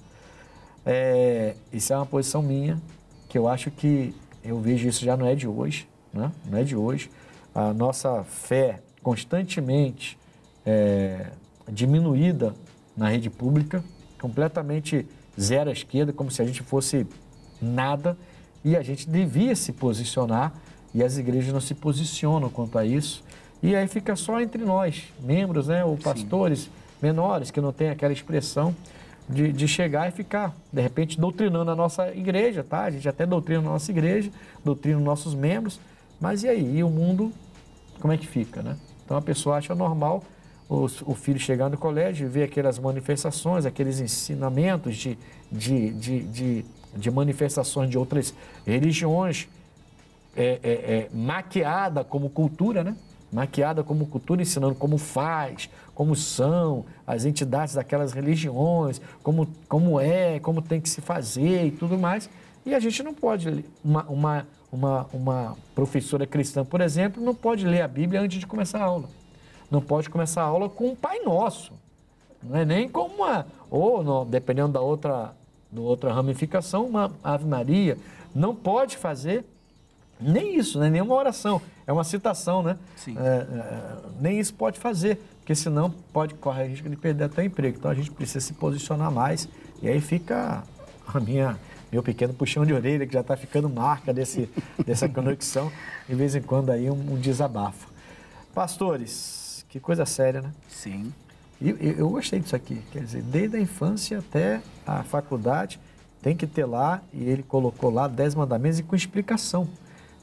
Isso é uma posição minha, que eu acho que eu vejo isso já não é de hoje, né? Não é de hoje. A nossa fé constantemente diminuída na rede pública, completamente zero à esquerda, como se a gente fosse nada, e a gente devia se posicionar, e as igrejas não se posicionam quanto a isso, e aí fica só entre nós, membros, né, ou pastores Sim. menores, que não tem aquela expressão de chegar e ficar, de repente, doutrinando a nossa igreja, tá? A gente até doutrina a nossa igreja, doutrina os nossos membros, mas e aí? E o mundo, como é que fica, né? Então a pessoa acha normal o filho chegar no colégio e ver aquelas manifestações, aqueles ensinamentos de manifestações de outras religiões, maquiada como cultura, né? Maquiada como cultura, ensinando como faz, como são as entidades daquelas religiões, como tem que se fazer e tudo mais. E a gente não pode, uma professora cristã, por exemplo, não pode ler a Bíblia antes de começar a aula. Não pode começar a aula com um Pai Nosso. Não é nem com dependendo da outra ramificação, uma Ave Maria. Não pode fazer nem isso, né? Nenhuma oração. É uma citação, né? Sim. Nem isso pode fazer, porque senão corre o risco de perder até o emprego. Então a gente precisa se posicionar mais. E aí fica meu pequeno puxão de orelha, que já está ficando marca dessa conexão. De vez em quando aí um desabafo. Pastores, que coisa séria, né? Sim. E eu gostei disso aqui. Quer dizer, desde a infância até a faculdade, tem que ter lá, e ele colocou lá 10 mandamentos e com explicação.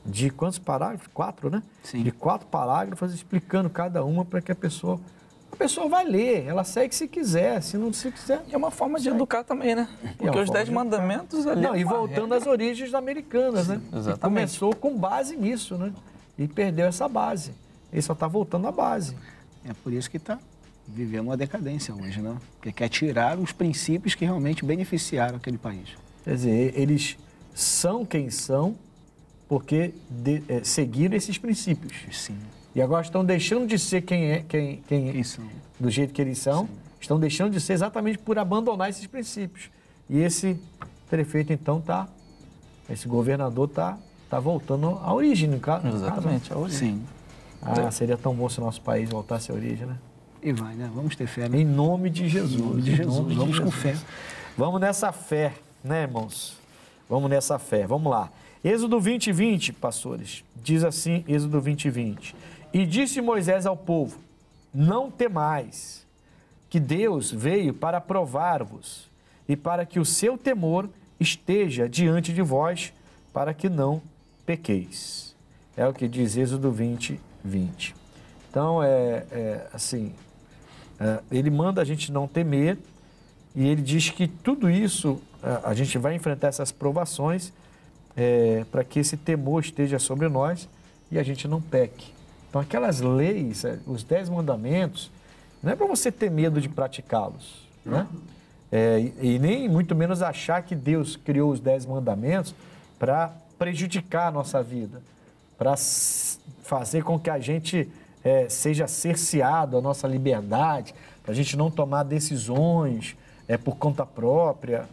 De quantos parágrafos? 4, né? Sim. De 4 parágrafos explicando cada uma para que a pessoa vai ler, ela segue se quiser, se não quiser. É uma forma de educar também, né? Porque os 10 mandamentos ali. Não, e voltando às origens americanas, né? Exatamente. E começou com base nisso, né? E perdeu essa base. Ele só está voltando à base. É por isso que está vivendo uma decadência hoje, né? Porque quer tirar os princípios que realmente beneficiaram aquele país. Quer dizer, eles são quem são porque seguiram esses princípios. Sim. E agora estão deixando de ser quem são. Do jeito que eles são. Sim. Estão deixando de ser exatamente por abandonar esses princípios. E esse prefeito, então, esse governador está voltando à origem, no caso. Exatamente, à origem. Sim. Seria tão bom se o nosso país voltasse à origem, né? E vai, né? Vamos ter fé, né? Em nome de Jesus. Em nome de Jesus. Vamos com fé. Vamos nessa fé, né, irmãos? Vamos nessa fé. Vamos lá. Êxodo 20:20, pastores. Diz assim, Êxodo 20:20. E disse Moisés ao povo, não temais, que Deus veio para provar-vos e para que o seu temor esteja diante de vós, para que não pequeis. É o que diz Êxodo 20:20. Então, ele manda a gente não temer e ele diz que tudo isso, a gente vai enfrentar essas provações para que esse temor esteja sobre nós e a gente não peque. Então, aquelas leis, os 10 mandamentos, não é para você ter medo de praticá-los, né? E nem muito menos achar que Deus criou os 10 mandamentos para prejudicar a nossa vida, para fazer com que a gente seja cerceado a nossa liberdade, para a gente não tomar decisões por conta própria,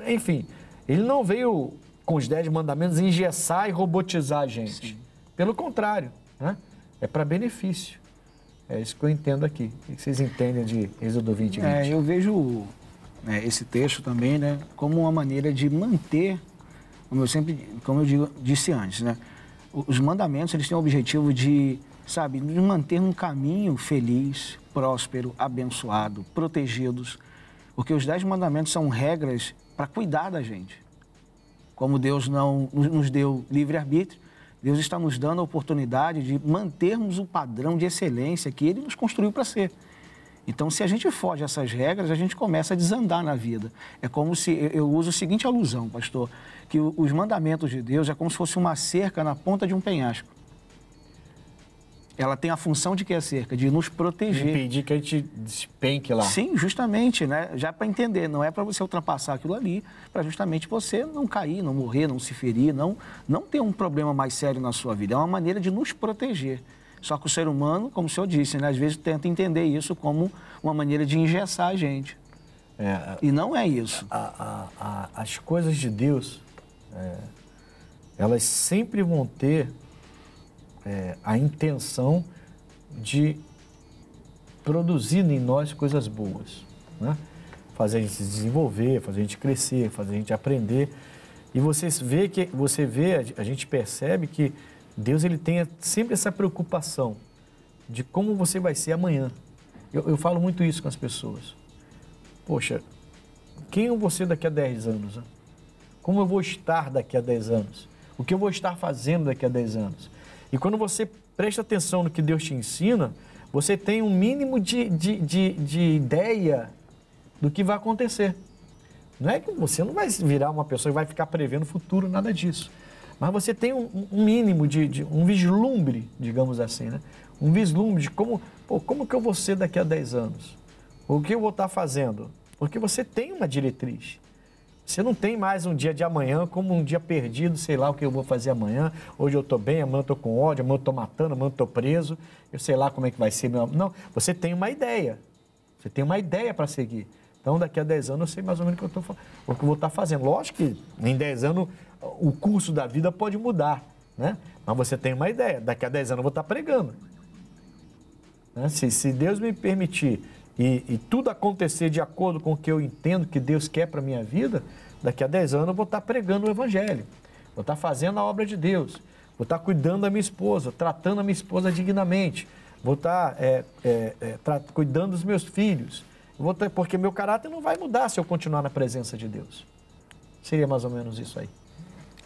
enfim. Ele não veio com os 10 mandamentos engessar e robotizar a gente. Sim. Pelo contrário, né? É para benefício. É isso que eu entendo aqui. O que vocês entendem de Êxodo 20:20? Eu vejo esse texto também, né, como uma maneira de manter, como eu disse antes, né? Os mandamentos, eles têm o objetivo de sabe, nos manter num caminho feliz, próspero, abençoado, protegidos. Porque os 10 mandamentos são regras para cuidar da gente. Como Deus não nos deu livre-arbítrio, Deus está nos dando a oportunidade de mantermos o padrão de excelência que Ele nos construiu para ser. Então, se a gente foge dessas regras, a gente começa a desandar na vida. É como se, eu uso a seguinte alusão, pastor, que os mandamentos de Deus é como se fosse uma cerca na ponta de um penhasco. Ela tem a função de que é a cerca? De nos proteger. Impedir que a gente despenque lá. Sim, justamente, né? Já para entender, não é para você ultrapassar aquilo ali, para justamente você não cair, não morrer, não se ferir, não ter um problema mais sério na sua vida. É uma maneira de nos proteger. Só que o ser humano, como o senhor disse, né, às vezes tenta entender isso como uma maneira de engessar a gente. E não é isso. As coisas de Deus, elas sempre vão ter a intenção de produzir em nós coisas boas, né? Fazer a gente se desenvolver, fazer a gente crescer, fazer a gente aprender. E você vê, a gente percebe que Deus ele tem sempre essa preocupação de como você vai ser amanhã. Eu falo muito isso com as pessoas. Poxa, quem eu vou ser daqui a 10 anos? Né? Como eu vou estar daqui a 10 anos? O que eu vou estar fazendo daqui a 10 anos? E quando você presta atenção no que Deus te ensina, você tem um mínimo de ideia do que vai acontecer. Não é que você não vai virar uma pessoa que vai ficar prevendo o futuro, nada disso. Mas você tem um mínimo um vislumbre, digamos assim, né? Um vislumbre de como que eu vou ser daqui a 10 anos? O que eu vou estar fazendo? Porque você tem uma diretriz. Você não tem mais um dia de amanhã como um dia perdido, sei lá o que eu vou fazer amanhã. Hoje eu estou bem, amanhã eu estou com ódio, amanhã eu estou matando, amanhã eu estou preso. Eu sei lá como é que vai ser. Não, você tem uma ideia. Você tem uma ideia para seguir. Então, daqui a 10 anos, eu sei mais ou menos o que eu vou estar fazendo. Lógico que em 10 anos o curso da vida pode mudar, né? Mas você tem uma ideia. Daqui a 10 anos eu vou estar pregando. Né? Se Deus me permitir e tudo acontecer de acordo com o que eu entendo que Deus quer para a minha vida, daqui a 10 anos eu vou estar pregando o Evangelho. Vou estar fazendo a obra de Deus. Vou estar cuidando da minha esposa, tratando a minha esposa dignamente. Vou estar cuidando dos meus filhos. Porque meu caráter não vai mudar se eu continuar na presença de Deus. Seria mais ou menos isso aí.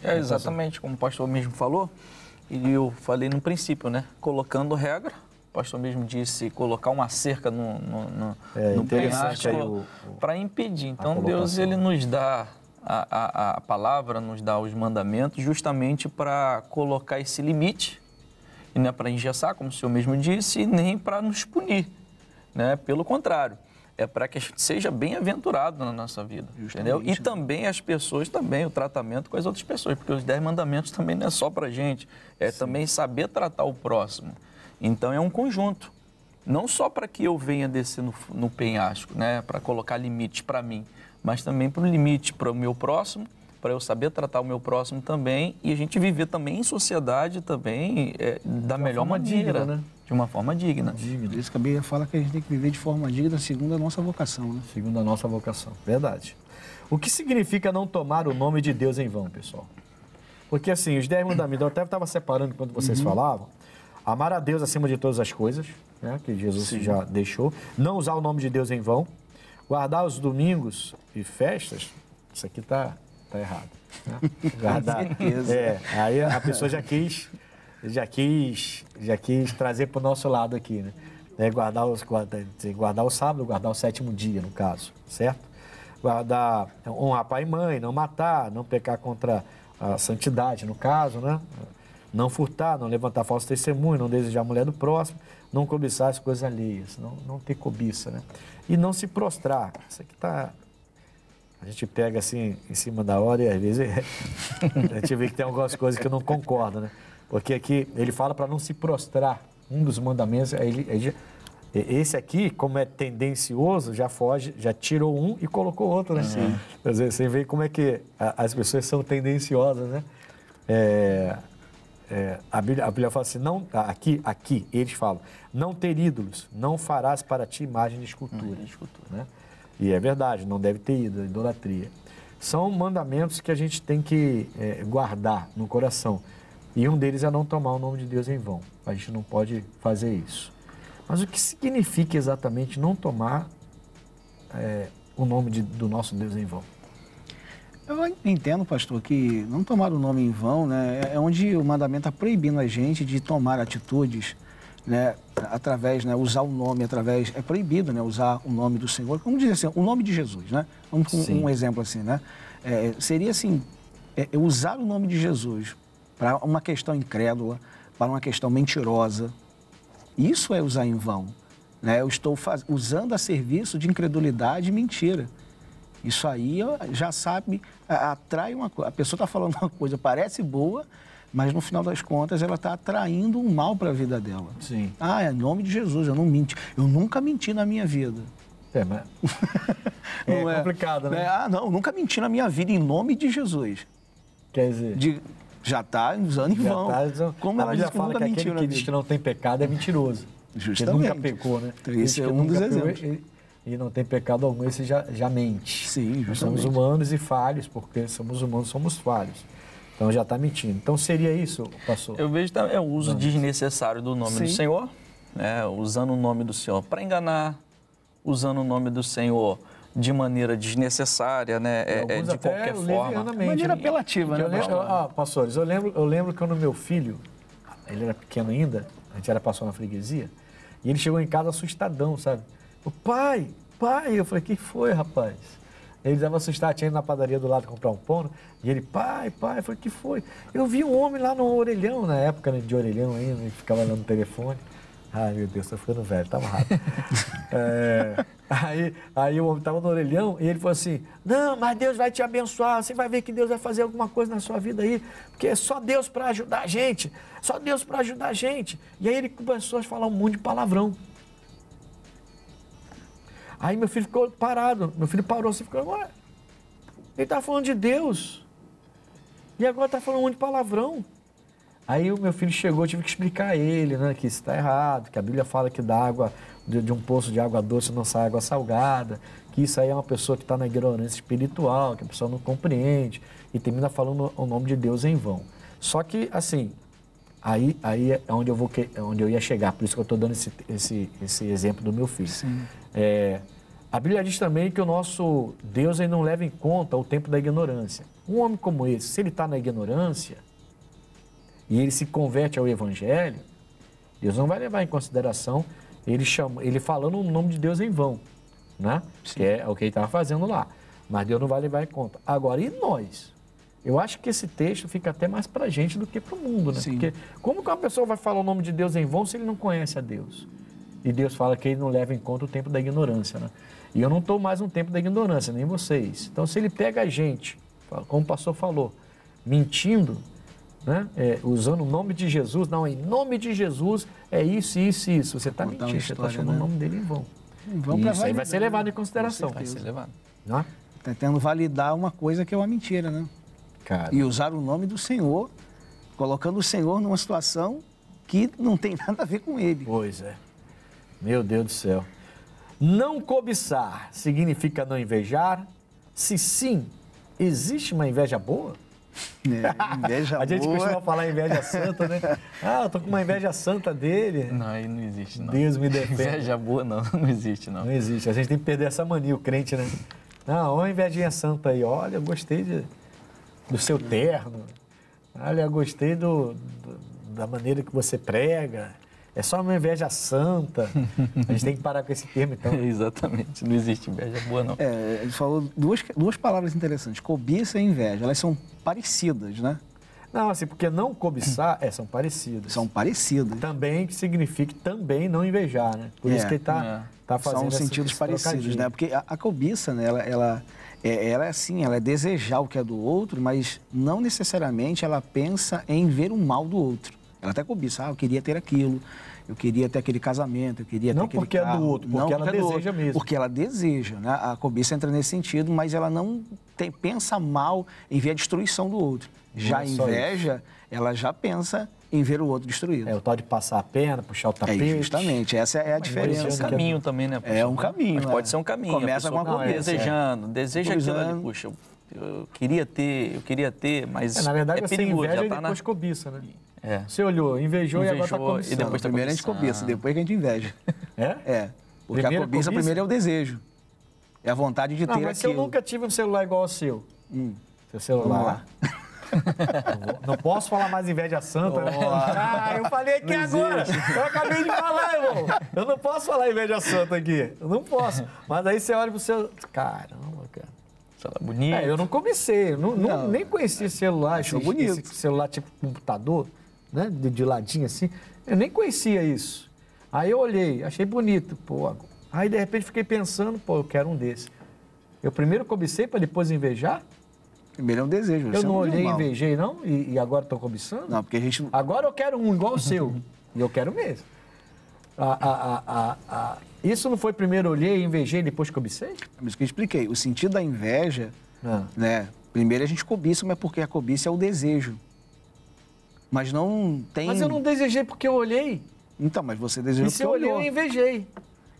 Exatamente, como o pastor mesmo falou, e eu falei no princípio, né? Colocando regra, o pastor mesmo disse colocar uma cerca no penhasco para impedir. Então Deus ele nos dá a palavra, nos dá os mandamentos justamente para colocar esse limite, e não é para engessar, como o senhor mesmo disse, e nem para nos punir, né? Pelo contrário. É para que a gente seja bem-aventurado na nossa vida, entendeu? E também as pessoas, também o tratamento com as outras pessoas, porque os 10 mandamentos também não é só para a gente, é também saber tratar o próximo. Então é um conjunto, não só para que eu venha descer no penhasco, né? Para colocar limites para mim, mas também para o limite para o meu próximo, para eu saber tratar o meu próximo também e a gente viver também em sociedade também da melhor maneira, né? De uma forma digna. Por isso que a Bíblia fala que a gente tem que viver de forma digna segundo a nossa vocação, né? Segundo a nossa vocação, verdade. O que significa não tomar o nome de Deus em vão, pessoal? Porque assim, os 10 mandamentos, eu até estava separando quando vocês falavam, amar a Deus acima de todas as coisas, né, que Jesus já deixou, não usar o nome de Deus em vão, guardar os domingos e festas, isso aqui está errado. Né? Guardar. Aí a pessoa já quis trazer para o nosso lado aqui, né? Guardar o sábado, guardar o 7º dia, no caso, certo? Honrar pai e mãe, não matar, não pecar contra a santidade, no caso, né? Não furtar, não levantar falso testemunho, não desejar a mulher do próximo, não cobiçar as coisas alheias, não ter cobiça, né? E não se prostrar. Isso aqui tá... A gente pega assim em cima da hora e às vezes a gente vê que tem algumas coisas que eu não concordo, né? Porque aqui ele fala para não se prostrar. Um dos mandamentos, esse aqui, como é tendencioso, já foge, já tirou um e colocou outro, né? Sim. Quer dizer, você vê como é que as pessoas são tendenciosas, né? A Bíblia fala assim, não, aqui eles falam, não ter ídolos, não farás para ti imagem de escultura. Né? E é verdade, não deve ter idolatria. São mandamentos que a gente tem que guardar no coração. E um deles é não tomar o nome de Deus em vão. A gente não pode fazer isso. Mas o que significa exatamente não tomar o nome do nosso Deus em vão? Eu entendo, pastor, que não tomar o nome em vão, né, é onde o mandamento está proibindo a gente de tomar atitudes, né, através, né, usar o nome através, é proibido, né, usar o nome do Senhor, vamos dizer assim, o nome de Jesus, né? Vamos com um exemplo assim, né? Seria assim, usar o nome de Jesus para uma questão incrédula, para uma questão mentirosa. Isso é usar em vão, né? Eu estou usando a serviço de incredulidade e mentira. Isso aí já sabe, atrai uma coisa. A pessoa está falando uma coisa, parece boa, mas no final das contas ela está atraindo um mal para a vida dela. Sim. É em nome de Jesus, eu não minto. Eu nunca menti na minha vida. Mas é complicado, né? Não, nunca menti na minha vida em nome de Jesus. Quer dizer... Já está usando em vão. Como ela já fala que aquele que diz que não tem pecado é mentiroso. Justamente. Ele nunca pecou, né? Então, esse é um dos exemplos. E não tem pecado algum, esse já mente. Sim, justamente. Nós somos humanos e falhos, porque somos humanos, somos falhos. Então já está mentindo. Então seria isso, pastor? Eu vejo também o uso desnecessário do nome do Senhor, né? Usando o nome do Senhor para enganar, usando o nome do Senhor de maneira desnecessária, né? De qualquer forma. De maneira apelativa, né, pastor? Pastores, eu lembro que quando meu filho, ele era pequeno ainda, a gente era pastor na freguesia, e ele chegou em casa assustadão, sabe? Pai, eu falei, que foi, rapaz? Ele estava assustado, tinha ido na padaria do lado comprar um pão, e ele, pai, eu falei, que foi? Eu vi um homem lá no orelhão, na época, né, de orelhão ainda, ele ficava lá no telefone. Ai, meu Deus, tô ficando velho, tava rápido. Aí o homem tava no orelhão e ele falou assim, não, mas Deus vai te abençoar, você vai ver que Deus vai fazer alguma coisa na sua vida aí, porque é só Deus para ajudar a gente, só Deus para ajudar a gente. E aí ele começou a falar um monte de palavrão. Aí meu filho ficou parado, meu filho parou, assim, ficou, ué, ele tá falando de Deus e agora tá falando um monte de palavrão. Aí o meu filho chegou, eu tive que explicar a ele, né, que isso está errado, que a Bíblia fala que da água, de um poço de água doce não sai água salgada, que isso aí é uma pessoa que está na ignorância espiritual, que a pessoa não compreende, e termina falando o nome de Deus em vão. Só que, assim, aí é onde eu ia chegar, por isso que eu estou dando esse exemplo do meu filho. A Bíblia diz também que o nosso Deus ele não leva em conta o tempo da ignorância. Um homem como esse, se ele está na ignorância, e ele se converte ao Evangelho, Deus não vai levar em consideração ele falando o nome de Deus em vão, né? Que é o que ele estava fazendo lá. Mas Deus não vai levar em conta. Agora, e nós? Eu acho que esse texto fica até mais para a gente do que para o mundo, né? Sim. Porque como que uma pessoa vai falar o nome de Deus em vão se ele não conhece a Deus? E Deus fala que ele não leva em conta o tempo da ignorância, né? E eu não estou mais no tempo da ignorância, nem vocês. Então, se ele pega a gente, como o pastor falou, mentindo, né? Usando o nome de Jesus, não, em nome de Jesus é isso. Você está mentindo, você está chamando o nome dele em vão. Isso aí vai ser levado em consideração. Vai ser levado. Está tentando validar uma coisa que é uma mentira, né? Cara. E usar o nome do Senhor, colocando o Senhor numa situação que não tem nada a ver com ele. Pois é. Meu Deus do céu. Não cobiçar significa não invejar? Se sim, existe uma inveja boa? Inveja boa. A gente costuma falar inveja santa, né? Eu tô com uma inveja santa dele. Não, aí não existe, não. Deus me defenda. Inveja boa, não existe, não. Não existe. A gente tem que perder essa mania, o crente, né? Não, uma invejinha santa aí. Olha, eu gostei do seu terno. Olha, eu gostei da maneira que você prega. É só uma inveja santa. A gente tem que parar com esse termo, então. Exatamente. Não existe inveja boa, não. Ele falou duas palavras interessantes. Cobiça e inveja. Elas são parecidas, né? Não, assim, porque não cobiçar, são parecidas. São parecidas. Também, que significa também não invejar, né? Por isso que ele tá fazendo são sentidos parecidos, né? Porque a cobiça, né, ela é assim, ela é desejar o que é do outro, mas não necessariamente ela pensa em ver o mal do outro. Ela até cobiça, eu queria ter aquilo, eu queria ter aquele casamento, eu queria ter aquele carro. Não porque é do outro, porque ela deseja mesmo. Porque ela deseja, né? A cobiça entra nesse sentido, mas ela não pensa mal em ver a destruição do outro. Já a inveja, ela já pensa em ver o outro destruído. É o tal de passar a perna, puxar o tapete. Justamente, essa é a diferença. É um caminho também, né? É um caminho. Mas pode ser um caminho. Começa com a cobiça. Deseja aquilo ali, puxa, eu queria ter, mas na verdade, é você perigoso. inveja Já e tá depois cobiça, né? É. Você olhou, invejou e agora tá cobiçando. E depois tá Primeiro a gente cobiça, depois que a gente inveja. É? É. Porque Primeiro a cobiça primeiro é o desejo. É a vontade de ter Não, mas se eu aquilo. nunca tive um celular igual ao seu. Seu Vamos celular. lá. Não posso falar mais inveja santa, né? Eu falei aqui agora. Eu acabei de falar, irmão. Eu não posso falar inveja santa aqui. Eu não posso. Mas aí você olha pro seu... Caramba, cara. Celular bonito. Eu não comecei. Nem conhecia esse celular. Achou bonito. Esse celular tipo computador, né? De ladinho assim. Eu nem conhecia isso. Aí eu olhei, achei bonito. Pô. Aí de repente fiquei pensando, eu quero um desse. Eu primeiro cobicei para depois invejar? Primeiro é um desejo. Eu não olhei e invejei, não? E agora estou cobiçando? Não, porque a gente... Agora eu quero um igual o seu. E eu quero mesmo. Isso não foi primeiro olhei, invejei e depois cobicei? É isso que eu expliquei. O sentido da inveja, né? Primeiro a gente cobiça, mas porque a cobiça é o desejo. Mas não tem... Mas eu não desejei porque eu olhei. Então, mas você desejou E se eu olhei, eu invejei.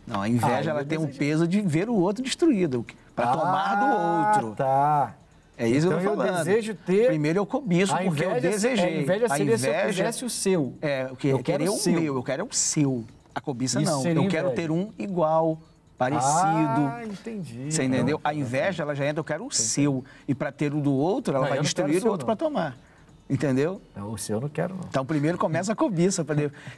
Não, a inveja ela tem um peso de ver o outro destruído, para tomar do outro. Tá. É isso então que eu tô falando. Eu desejo ter... Primeiro eu cobiço porque eu desejei. A inveja seria se eu quisesse o seu. Eu quero o meu, eu quero o seu. A cobiça isso não. Eu quero ter um igual, parecido. Entendi. Você entendeu? A inveja, ela já entra, eu quero o seu. E para ter o do outro, ela vai destruir o outro para tomar. Entendeu? Não, o seu eu não quero, não. Então, primeiro começa a cobiça.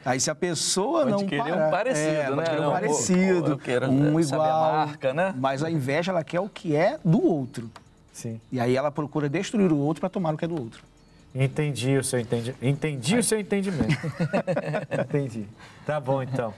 Aí, se a pessoa não parar... um parecido, né? Um parecido, um igual. A marca, né? Mas a inveja, ela quer o que é do outro. Sim. E aí ela procura destruir o outro para tomar o que é do outro. Entendi o seu entendimento. Entendi o seu entendimento. Entendi. Tá bom, então.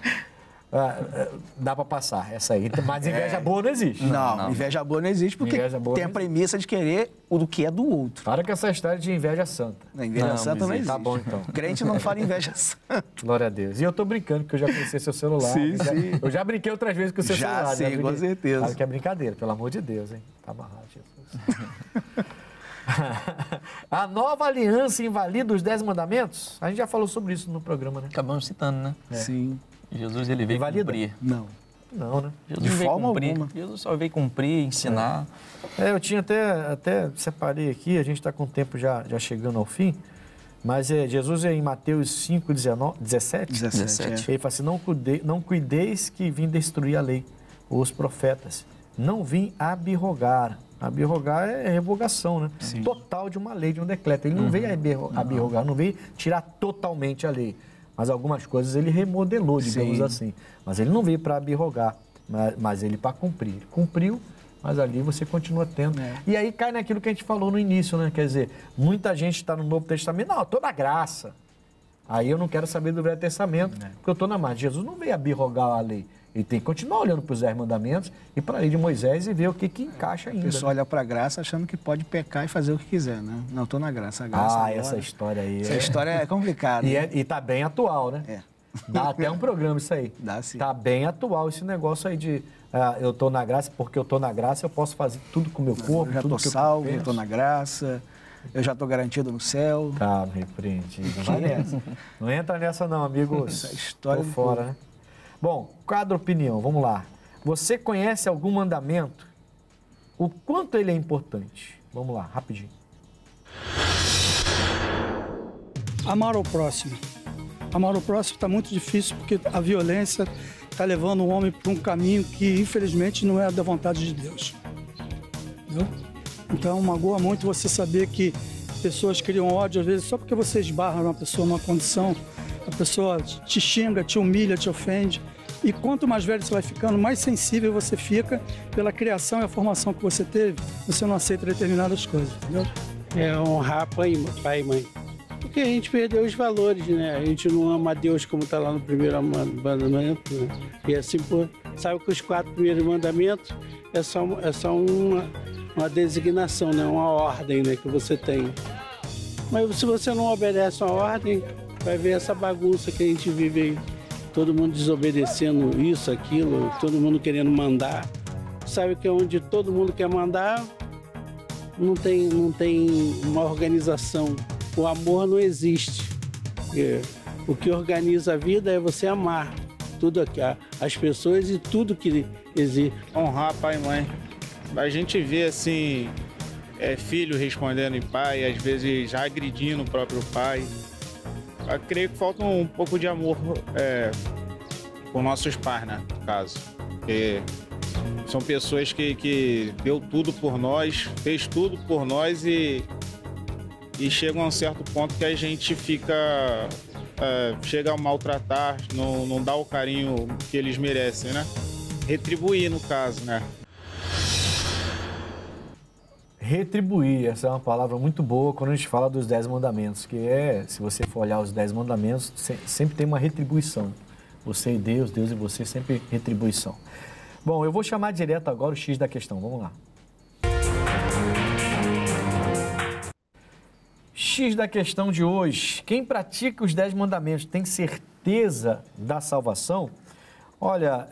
Dá para passar essa aí. Mas inveja boa não existe. Não, inveja boa não existe porque tem a premissa de querer o do que é do outro. Para com essa história de inveja santa. Inveja santa não existe. Tá bom, então. Crente não fala inveja santa. Glória a Deus. E eu tô brincando, porque eu já conheci seu celular. Sim. Eu já brinquei outras vezes com o seu celular. Sim, com certeza. Claro que é brincadeira, pelo amor de Deus, hein? Tá amarrado, Jesus. A nova aliança invalida os 10 mandamentos? A gente já falou sobre isso no programa, né? Acabamos citando, né? Sim. Jesus, ele veio cumprir. Não. Não, né? Jesus de veio forma cumprir. alguma. Jesus só veio cumprir, ensinar. Eu tinha até separei aqui, a gente está com o tempo já chegando ao fim, mas Jesus em Mateus 5, 17, ele fala assim, não cuideis que vim destruir a lei, os profetas. Não vim abrogar. Abrogar é revogação, né? Sim. Total de uma lei, de um decreto. Ele não veio abrogar, não veio tirar totalmente a lei. Mas algumas coisas ele remodelou, digamos assim. Mas ele não veio para abrogar, mas ele para cumprir. Ele cumpriu, mas ali você continua tendo. E aí cai naquilo que a gente falou no início, né? Quer dizer, muita gente está no Novo Testamento, não, eu estou na graça. Aí eu não quero saber do Velho Testamento, porque eu estou na margem. Jesus não veio abrogar a lei. Ele tem que continuar olhando para os 10 mandamentos e para a lei de Moisés e ver o que encaixa ainda. A pessoa olha para a graça achando que pode pecar e fazer o que quiser, né? Não, estou na graça. A graça agora, essa história aí. Essa história é complicada. E está bem atual, né? Dá até um programa isso aí. Dá sim. Está bem atual esse negócio aí de eu estou na graça, porque eu estou na graça, eu posso fazer tudo com o meu corpo. Eu já estou salvo, eu estou na graça, eu já estou garantido no céu. Tá, repreendido. Não vai nessa. Não entra nessa não, amigos. Essa história tô fora, né? Bom, quadro opinião, vamos lá. Você conhece algum mandamento? O quanto ele é importante? Vamos lá, rapidinho. Amar ao próximo. Amar ao próximo está muito difícil porque a violência está levando o homem para um caminho que, infelizmente, não é da vontade de Deus. Entendeu? Então, magoa muito você saber que pessoas criam ódio, às vezes, só porque você esbarra uma pessoa numa condição, a pessoa te xinga, te humilha, te ofende. E quanto mais velho você vai ficando, mais sensível você fica pela criação e a formação que você teve, você não aceita determinadas coisas, entendeu? É honrar pai e mãe. Porque a gente perdeu os valores, né? A gente não ama a Deus como está lá no primeiro mandamento, né? E assim, sabe que os 4 primeiros mandamentos é só uma designação, né? Uma ordem, né? Que você tem. Mas se você não obedece uma ordem, vai ver essa bagunça que a gente vive aí. Todo mundo desobedecendo isso, aquilo, todo mundo querendo mandar. Sabe que onde todo mundo quer mandar, não tem uma organização. O amor não existe. O que organiza a vida é você amar tudo aqui, as pessoas e tudo que existe. Honrar pai e mãe. A gente vê assim, filho respondendo em pai, às vezes já agredindo o próprio pai. Eu creio que falta um pouco de amor com nossos pais, né, no caso. Porque são pessoas que deu tudo por nós, fez tudo por nós e chega a um certo ponto que a gente chega a maltratar, não dá o carinho que eles merecem, né? Retribuir, no caso, né? Retribuir, essa é uma palavra muito boa quando a gente fala dos 10 mandamentos, que se você for olhar os 10 mandamentos, sempre tem uma retribuição. Você e Deus, Deus e você, sempre retribuição. Bom, eu vou chamar direto agora o X da questão, vamos lá. X da questão de hoje, quem pratica os 10 mandamentos tem certeza da salvação? Olha,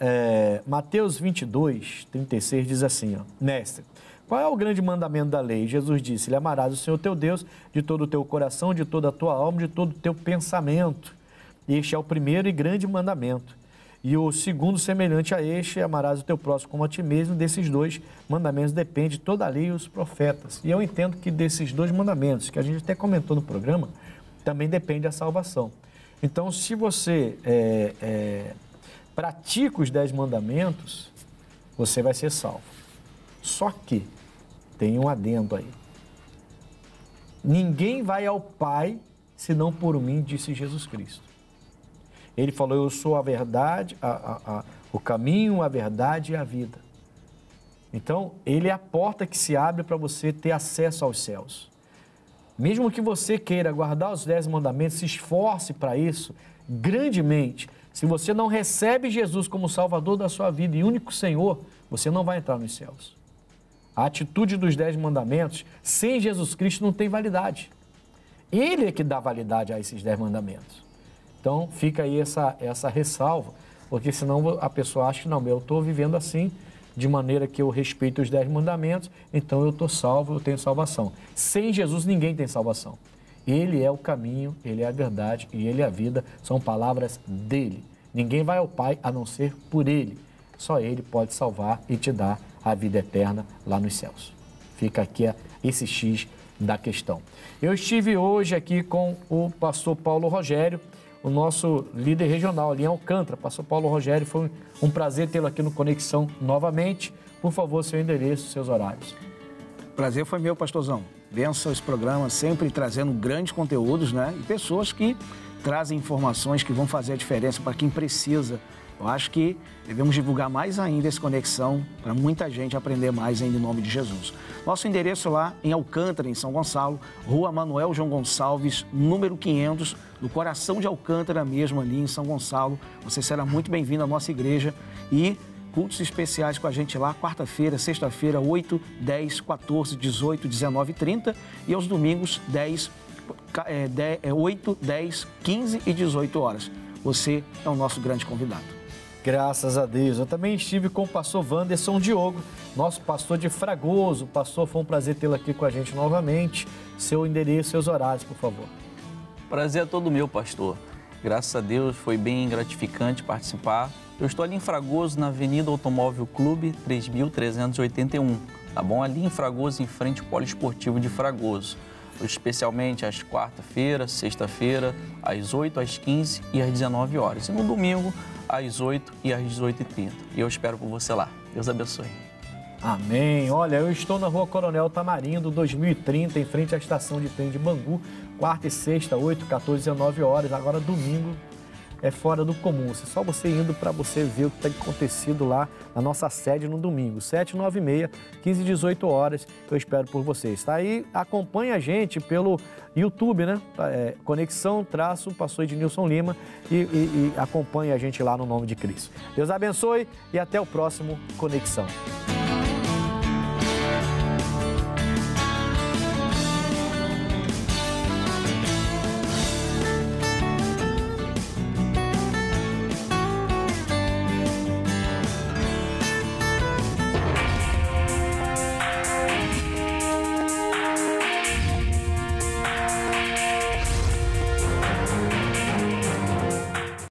Mateus 22, 36 diz assim, ó, Mestre, qual é o grande mandamento da lei? Jesus disse, amarás o Senhor teu Deus de todo o teu coração, de toda a tua alma, de todo o teu pensamento. Este é o primeiro e grande mandamento. E o segundo, semelhante a este, amarás o teu próximo como a ti mesmo. Desses 2 mandamentos depende toda a lei e os profetas. E eu entendo que desses 2 mandamentos, que a gente até comentou no programa, também depende a salvação. Então, se você pratica os 10 mandamentos, você vai ser salvo. Só que tem um adendo aí. Ninguém vai ao Pai senão por mim, disse Jesus Cristo. Ele falou, eu sou a verdade, o caminho, a verdade e a vida. Então, ele é a porta que se abre para você ter acesso aos céus. Mesmo que você queira guardar os 10 mandamentos, se esforce para isso grandemente. Se você não recebe Jesus como Salvador da sua vida e único Senhor, você não vai entrar nos céus. A atitude dos 10 mandamentos, sem Jesus Cristo, não tem validade. Ele é que dá validade a esses 10 mandamentos. Então, fica aí essa ressalva, porque senão a pessoa acha que não, eu estou vivendo assim, de maneira que eu respeito os 10 mandamentos, então eu estou salvo, eu tenho salvação. Sem Jesus, ninguém tem salvação. Ele é o caminho, ele é a verdade e ele é a vida, são palavras dele. Ninguém vai ao Pai a não ser por ele. Só ele pode salvar e te dar a vida eterna lá nos céus. Fica aqui esse X da questão. Eu estive hoje aqui com o pastor Paulo Rogério, o nosso líder regional ali em Alcântara. Pastor Paulo Rogério, foi um prazer tê-lo aqui no Conexão novamente. Por favor, seu endereço, seus horários. Prazer foi meu, pastorzão. Benção esse programa, sempre trazendo grandes conteúdos, né? E pessoas que trazem informações que vão fazer a diferença para quem precisa. Eu acho que devemos divulgar mais ainda essa conexão para muita gente aprender mais ainda em nome de Jesus. Nosso endereço lá em Alcântara, em São Gonçalo, Rua Manuel João Gonçalves, número 500, no coração de Alcântara mesmo ali em São Gonçalo. Você será muito bem-vindo à nossa igreja e cultos especiais com a gente lá, quarta-feira, sexta-feira, 8, 10, 14, 18, 19 e 30 e aos domingos, 8, 10, 15 e 18 horas. Você é o nosso grande convidado. Graças a Deus. Eu também estive com o pastor Wanderson Diogo, nosso pastor de Fragoso. Pastor, foi um prazer tê-lo aqui com a gente novamente. Seu endereço, seus horários, por favor. Prazer é todo meu, pastor. Graças a Deus, foi bem gratificante participar. Eu estou ali em Fragoso, na Avenida Automóvel Clube, 3.381, tá bom? Ali em Fragoso, em frente ao Poliesportivo de Fragoso. Especialmente às quarta-feira, sexta-feira, às 8, às 15 e às 19 horas. E no domingo, às 8 e às 18h30. E eu espero por você lá. Deus abençoe. Amém. Olha, eu estou na Rua Coronel Tamarindo, 2030, em frente à estação de trem de Bangu, quarta e sexta, 8, 14 e 19 horas. Agora, domingo, é fora do comum. Só você indo para você ver o que tem acontecido lá na nossa sede no domingo, 7, 9 e meia, 15 e 18 horas. Eu espero por vocês. Tá aí, acompanhe a gente pelo YouTube, né? Conexão, pastor Ednilson Lima e acompanhe a gente lá no nome de Cristo. Deus abençoe e até o próximo Conexão.